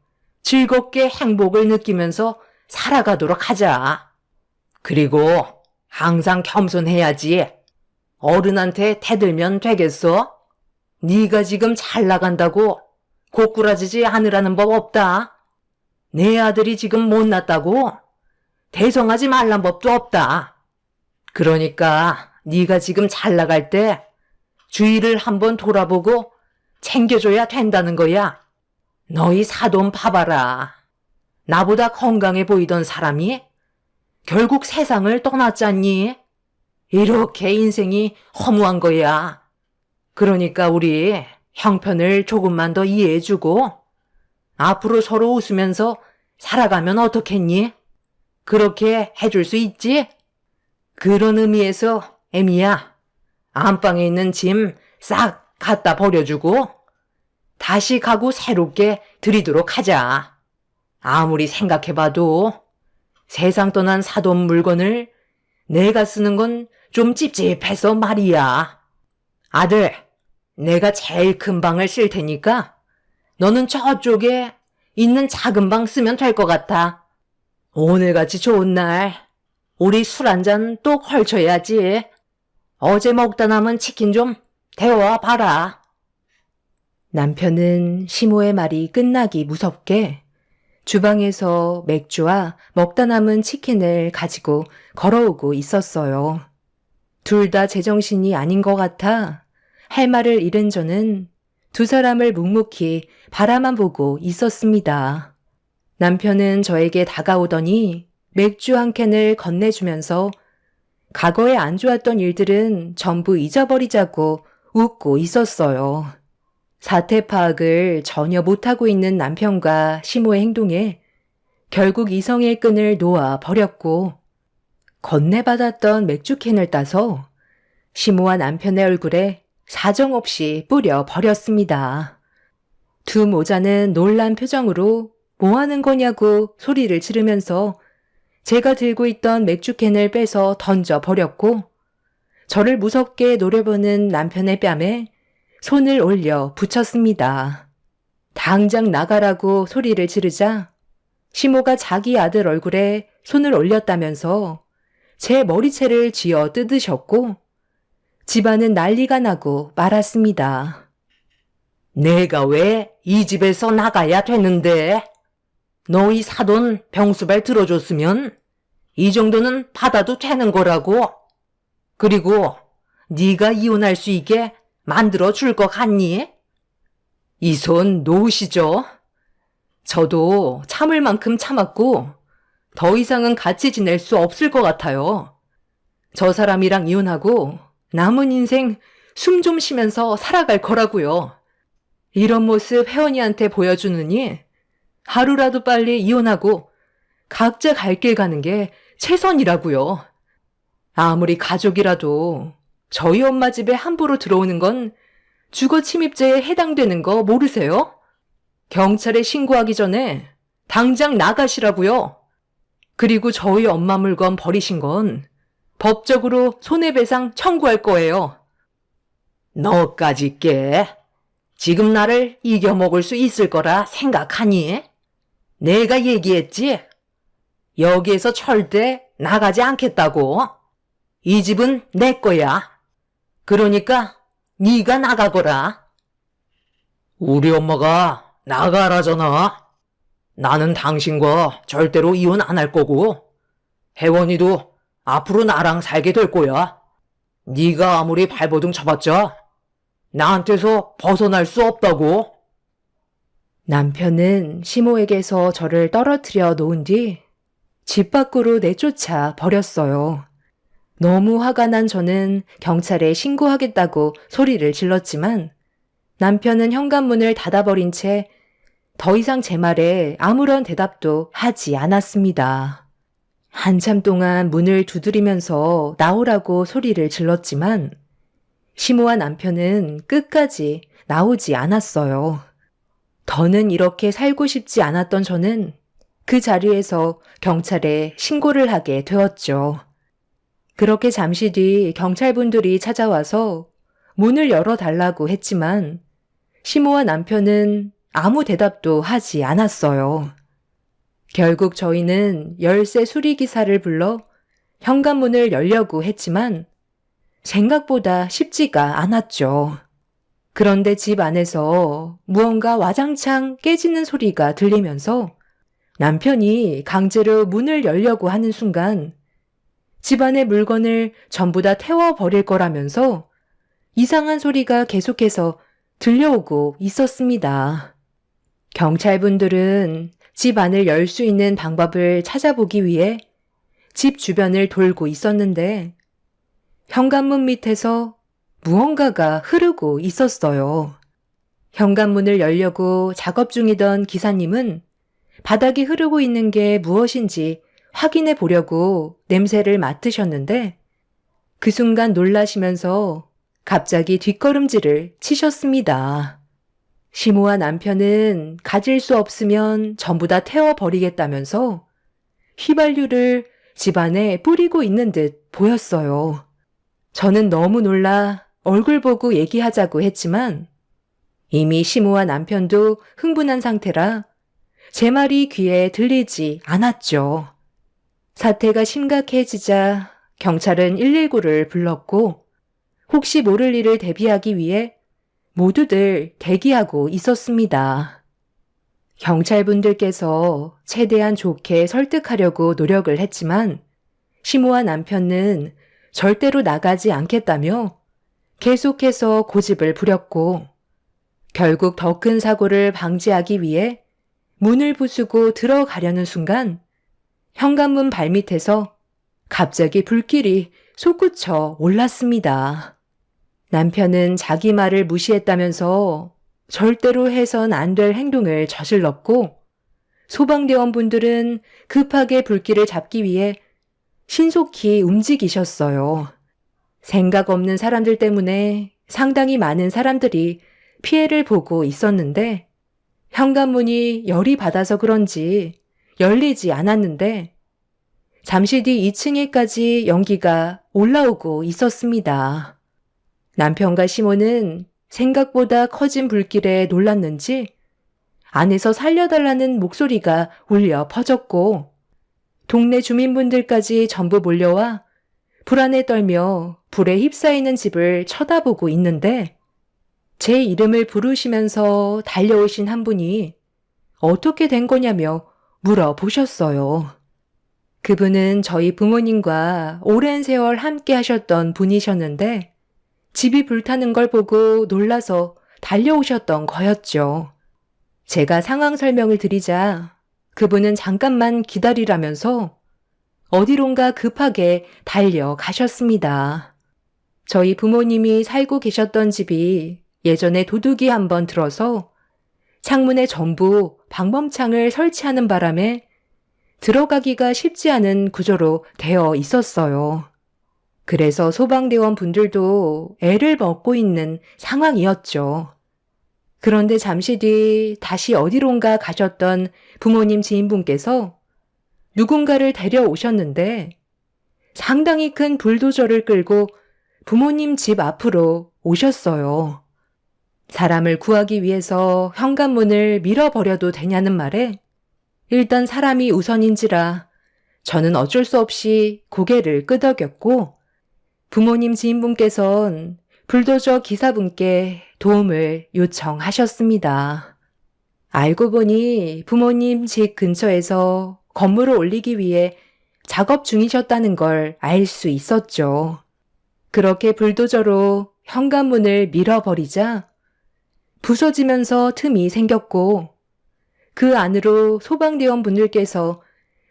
C: 즐겁게 행복을 느끼면서 살아가도록 하자. 그리고 항상 겸손해야지. 어른한테 대들면 되겠어? 네가 지금 잘 나간다고 고꾸라지지 않으라는 법 없다. 내 아들이 지금 못났다고 대성하지 말란 법도 없다. 그러니까 네가 지금 잘 나갈 때 주위를 한번 돌아보고 챙겨줘야 된다는 거야. 너희 사돈 봐봐라. 나보다 건강해 보이던 사람이 결국 세상을 떠났잖니? 이렇게 인생이 허무한 거야. 그러니까 우리 형편을 조금만 더 이해해주고 앞으로 서로 웃으면서 살아가면 어떻겠니? 그렇게 해줄 수 있지? 그런 의미에서 애미야, 안방에 있는 짐 싹 갖다 버려주고 다시 가구 새롭게 들이도록 하자. 아무리 생각해봐도 세상 떠난 사돈 물건을 내가 쓰는 건 좀 찝찝해서 말이야. 아들, 내가 제일 큰 방을 쓸 테니까 너는 저쪽에 있는 작은 방 쓰면 될 것 같아. 오늘같이 좋은 날 우리 술 한잔 또 걸쳐야지. 어제 먹다 남은 치킨 좀 데워와 봐라.
A: 남편은 시모의 말이 끝나기 무섭게 주방에서 맥주와 먹다 남은 치킨을 가지고 걸어오고 있었어요. 둘 다 제정신이 아닌 것 같아 할 말을 잃은 저는 두 사람을 묵묵히 바라만 보고 있었습니다. 남편은 저에게 다가오더니 맥주 한 캔을 건네주면서 과거에 안 좋았던 일들은 전부 잊어버리자고 웃고 있었어요. 사태 파악을 전혀 못하고 있는 남편과 시모의 행동에 결국 이성의 끈을 놓아 버렸고 건네받았던 맥주캔을 따서 시모와 남편의 얼굴에 사정없이 뿌려 버렸습니다. 두 모자는 놀란 표정으로 뭐 하는 거냐고 소리를 지르면서 제가 들고 있던 맥주캔을 빼서 던져 버렸고 저를 무섭게 노려보는 남편의 뺨에 손을 올려 붙였습니다. 당장 나가라고 소리를 지르자 시모가 자기 아들 얼굴에 손을 올렸다면서 제 머리채를 쥐어 뜯으셨고 집안은 난리가 나고 말았습니다.
C: 내가 왜 이 집에서 나가야 되는데? 너희 사돈 병수발 들어줬으면 이 정도는 받아도 되는 거라고. 그리고 네가 이혼할 수 있게 만들어 줄 것 같니? 이 손 놓으시죠. 저도 참을 만큼 참았고 더 이상은 같이 지낼 수 없을 것 같아요. 저 사람이랑 이혼하고 남은 인생 숨 좀 쉬면서 살아갈 거라고요. 이런 모습 혜원이한테 보여주느니 하루라도 빨리 이혼하고 각자 갈 길 가는 게 최선이라고요. 아무리 가족이라도 저희 엄마 집에 함부로 들어오는 건 주거 침입죄에 해당되는 거 모르세요? 경찰에 신고하기 전에 당장 나가시라고요. 그리고 저희 엄마 물건 버리신 건 법적으로 손해배상 청구할 거예요. 너까지 깨. 지금 나를 이겨먹을 수 있을 거라 생각하니? 내가 얘기했지? 여기에서 절대 나가지 않겠다고. 이 집은 내 거야. 그러니까 네가 나가거라. 우리 엄마가 나가라잖아. 나는 당신과 절대로 이혼 안 할 거고 혜원이도 앞으로 나랑 살게 될 거야. 네가 아무리 발버둥 쳐봤자 나한테서 벗어날 수 없다고.
A: 남편은 시모에게서 저를 떨어뜨려 놓은 뒤 집 밖으로 내쫓아 버렸어요. 너무 화가 난 저는 경찰에 신고하겠다고 소리를 질렀지만 남편은 현관문을 닫아버린 채 더 이상 제 말에 아무런 대답도 하지 않았습니다. 한참 동안 문을 두드리면서 나오라고 소리를 질렀지만 시모와 남편은 끝까지 나오지 않았어요. 더는 이렇게 살고 싶지 않았던 저는 그 자리에서 경찰에 신고를 하게 되었죠. 그렇게 잠시 뒤 경찰분들이 찾아와서 문을 열어달라고 했지만 시모와 남편은 아무 대답도 하지 않았어요. 결국 저희는 열쇠 수리기사를 불러 현관문을 열려고 했지만 생각보다 쉽지가 않았죠. 그런데 집 안에서 무언가 와장창 깨지는 소리가 들리면서 남편이 강제로 문을 열려고 하는 순간 집안의 물건을 전부 다 태워버릴 거라면서 이상한 소리가 계속해서 들려오고 있었습니다. 경찰분들은 집 안을 열 수 있는 방법을 찾아보기 위해 집 주변을 돌고 있었는데 현관문 밑에서 무언가가 흐르고 있었어요. 현관문을 열려고 작업 중이던 기사님은 바닥에 흐르고 있는 게 무엇인지 확인해 보려고 냄새를 맡으셨는데 그 순간 놀라시면서 갑자기 뒷걸음질을 치셨습니다. 시모와 남편은 가질 수 없으면 전부 다 태워버리겠다면서 휘발유를 집안에 뿌리고 있는 듯 보였어요. 저는 너무 놀라 얼굴 보고 얘기하자고 했지만 이미 시모와 남편도 흥분한 상태라 제 말이 귀에 들리지 않았죠. 사태가 심각해지자 경찰은 119를 불렀고 혹시 모를 일을 대비하기 위해 모두들 대기하고 있었습니다. 경찰분들께서 최대한 좋게 설득하려고 노력을 했지만 시모와 남편은 절대로 나가지 않겠다며 계속해서 고집을 부렸고 결국 더 큰 사고를 방지하기 위해 문을 부수고 들어가려는 순간 현관문 발밑에서 갑자기 불길이 솟구쳐 올랐습니다. 남편은 자기 말을 무시했다면서 절대로 해선 안 될 행동을 저질렀고 소방대원분들은 급하게 불길을 잡기 위해 신속히 움직이셨어요. 생각 없는 사람들 때문에 상당히 많은 사람들이 피해를 보고 있었는데 현관문이 열이 받아서 그런지 열리지 않았는데 잠시 뒤 2층에까지 연기가 올라오고 있었습니다. 남편과 시모는 생각보다 커진 불길에 놀랐는지 안에서 살려달라는 목소리가 울려 퍼졌고 동네 주민분들까지 전부 몰려와 불안에 떨며 불에 휩싸이는 집을 쳐다보고 있는데 제 이름을 부르시면서 달려오신 한 분이 어떻게 된 거냐며 물어보셨어요. 그분은 저희 부모님과 오랜 세월 함께 하셨던 분이셨는데 집이 불타는 걸 보고 놀라서 달려오셨던 거였죠. 제가 상황 설명을 드리자 그분은 잠깐만 기다리라면서 어디론가 급하게 달려가셨습니다. 저희 부모님이 살고 계셨던 집이 예전에 도둑이 한번 들어서 창문에 전부 방범창을 설치하는 바람에 들어가기가 쉽지 않은 구조로 되어 있었어요. 그래서 소방대원 분들도 애를 먹고 있는 상황이었죠. 그런데 잠시 뒤 다시 어디론가 가셨던 부모님 지인분께서 누군가를 데려오셨는데 상당히 큰 불도저를 끌고 부모님 집 앞으로 오셨어요. 사람을 구하기 위해서 현관문을 밀어버려도 되냐는 말에 일단 사람이 우선인지라 저는 어쩔 수 없이 고개를 끄덕였고 부모님 지인분께선 불도저 기사분께 도움을 요청하셨습니다. 알고 보니 부모님 집 근처에서 건물을 올리기 위해 작업 중이셨다는 걸 알 수 있었죠. 그렇게 불도저로 현관문을 밀어버리자 부서지면서 틈이 생겼고 그 안으로 소방대원 분들께서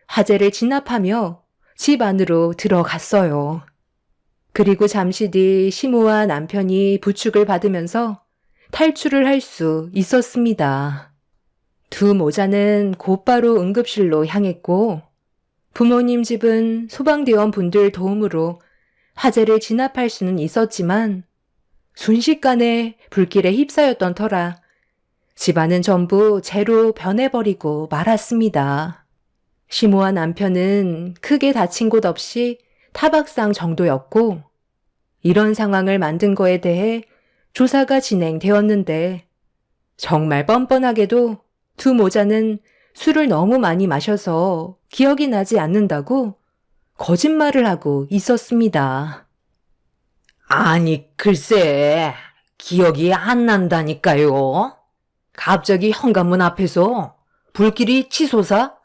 A: 화재를 진압하며 집 안으로 들어갔어요. 그리고 잠시 뒤 시모와 남편이 부축을 받으면서 탈출을 할 수 있었습니다. 두 모자는 곧바로 응급실로 향했고 부모님 집은 소방대원 분들 도움으로 화재를 진압할 수는 있었지만 순식간에 불길에 휩싸였던 터라 집안은 전부 재로 변해버리고 말았습니다. 시모와 남편은 크게 다친 곳 없이 타박상 정도였고 이런 상황을 만든 거에 대해 조사가 진행되었는데 정말 뻔뻔하게도 두 모자는 술을 너무 많이 마셔서 기억이 나지 않는다고 거짓말을 하고 있었습니다.
C: 아니, 글쎄, 기억이 안 난다니까요. 갑자기 현관문 앞에서 불길이 치솟아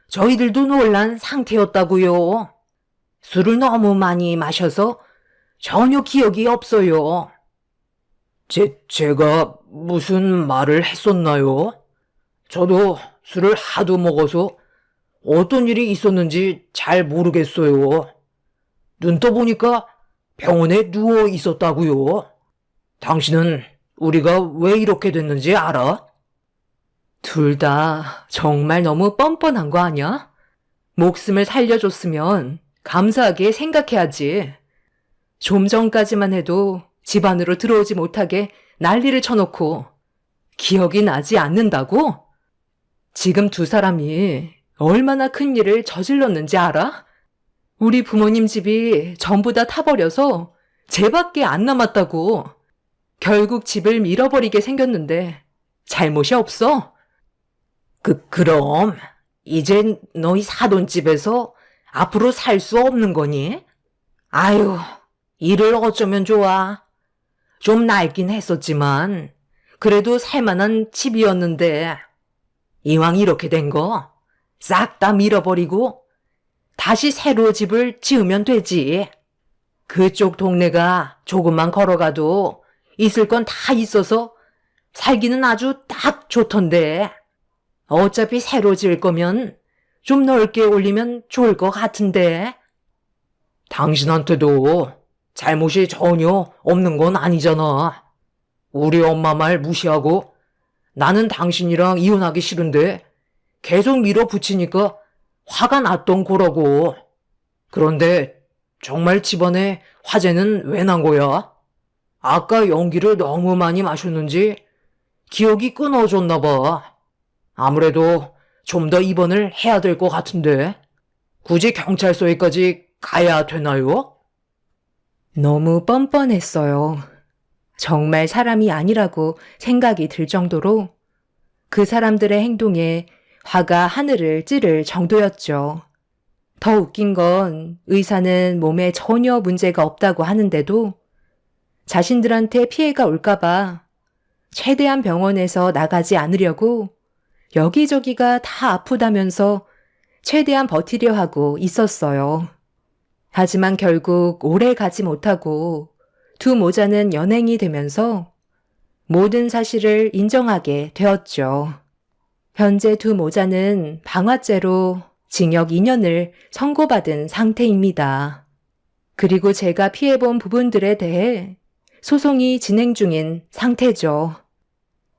C: 저희들도 놀란 상태였다고요. 술을 너무 많이 마셔서 전혀 기억이 없어요. 제가 무슨 말을 했었나요? 저도 술을 하도 먹어서 어떤 일이 있었는지 잘 모르겠어요. 눈 떠보니까 병원에 누워 있었다고요. 당신은 우리가 왜 이렇게 됐는지 알아?
A: 둘 다 정말 너무 뻔뻔한 거 아니야? 목숨을 살려줬으면 감사하게 생각해야지. 좀 전까지만 해도 집 안으로 들어오지 못하게 난리를 쳐놓고 기억이 나지 않는다고? 지금 두 사람이 얼마나 큰 일을 저질렀는지 알아? 우리 부모님 집이 전부 다 타버려서 쟤밖에 안 남았다고. 결국 집을 잃어버리게 생겼는데 잘못이 없어?
C: 그럼 이제 너희 사돈집에서 앞으로 살 수 없는 거니? 아유, 일을 어쩌면 좋아. 좀 낡긴 했었지만 그래도 살만한 집이었는데 이왕 이렇게 된 거 싹 다 밀어버리고 다시 새로 집을 지으면 되지. 그쪽 동네가 조금만 걸어가도 있을 건 다 있어서 살기는 아주 딱 좋던데. 어차피 새로 지을 거면 좀 넓게 올리면 좋을 것 같은데. 당신한테도 잘못이 전혀 없는 건 아니잖아. 우리 엄마 말 무시하고 나는 당신이랑 이혼하기 싫은데 계속 밀어붙이니까 화가 났던 거라고. 그런데 정말 집안에 화재는 왜 난 거야? 아까 연기를 너무 많이 마셨는지 기억이 끊어졌나 봐. 아무래도 좀 더 입원을 해야 될 것 같은데 굳이 경찰서에까지 가야 되나요?
A: 너무 뻔뻔했어요. 정말 사람이 아니라고 생각이 들 정도로 그 사람들의 행동에 화가 하늘을 찌를 정도였죠. 더 웃긴 건 의사는 몸에 전혀 문제가 없다고 하는데도 자신들한테 피해가 올까봐 최대한 병원에서 나가지 않으려고 여기저기가 다 아프다면서 최대한 버티려 하고 있었어요. 하지만 결국 오래 가지 못하고 두 모자는 연행이 되면서 모든 사실을 인정하게 되었죠. 현재 두 모자는 방화죄로 징역 2년을 선고받은 상태입니다. 그리고 제가 피해본 부분들에 대해 소송이 진행 중인 상태죠.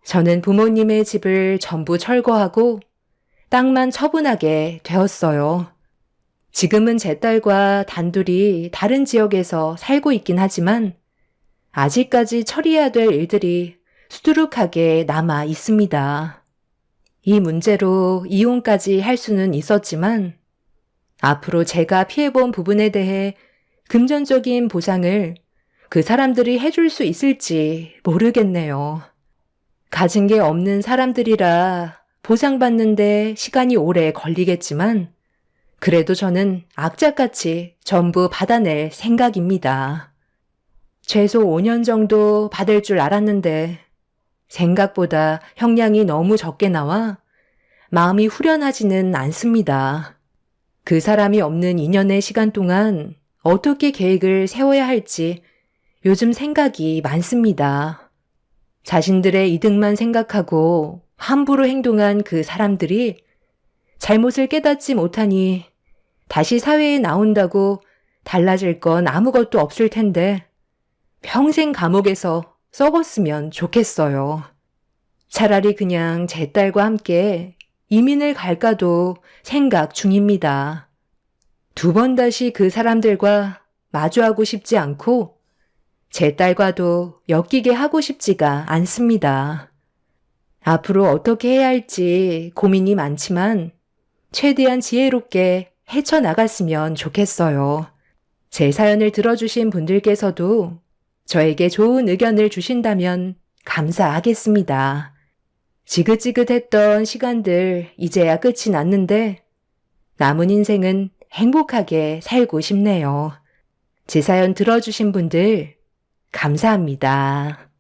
A: 저는 부모님의 집을 전부 철거하고 땅만 처분하게 되었어요. 지금은 제 딸과 단둘이 다른 지역에서 살고 있긴 하지만 아직까지 처리해야 될 일들이 수두룩하게 남아 있습니다. 이 문제로 이혼까지 할 수는 있었지만 앞으로 제가 피해본 부분에 대해 금전적인 보상을 그 사람들이 해줄 수 있을지 모르겠네요. 가진 게 없는 사람들이라 보상받는데 시간이 오래 걸리겠지만 그래도 저는 악착같이 전부 받아낼 생각입니다. 최소 5년 정도 받을 줄 알았는데 생각보다 형량이 너무 적게 나와 마음이 후련하지는 않습니다. 그 사람이 없는 2년의 시간 동안 어떻게 계획을 세워야 할지 요즘 생각이 많습니다. 자신들의 이득만 생각하고 함부로 행동한 그 사람들이 잘못을 깨닫지 못하니 다시 사회에 나온다고 달라질 건 아무것도 없을 텐데 평생 감옥에서 썩었으면 좋겠어요. 차라리 그냥 제 딸과 함께 이민을 갈까도 생각 중입니다. 두 번 다시 그 사람들과 마주하고 싶지 않고 제 딸과도 엮이게 하고 싶지가 않습니다. 앞으로 어떻게 해야 할지 고민이 많지만 최대한 지혜롭게 헤쳐나갔으면 좋겠어요. 제 사연을 들어주신 분들께서도 저에게 좋은 의견을 주신다면 감사하겠습니다. 지긋지긋했던 시간들 이제야 끝이 났는데 남은 인생은 행복하게 살고 싶네요. 제 사연 들어주신 분들 감사합니다.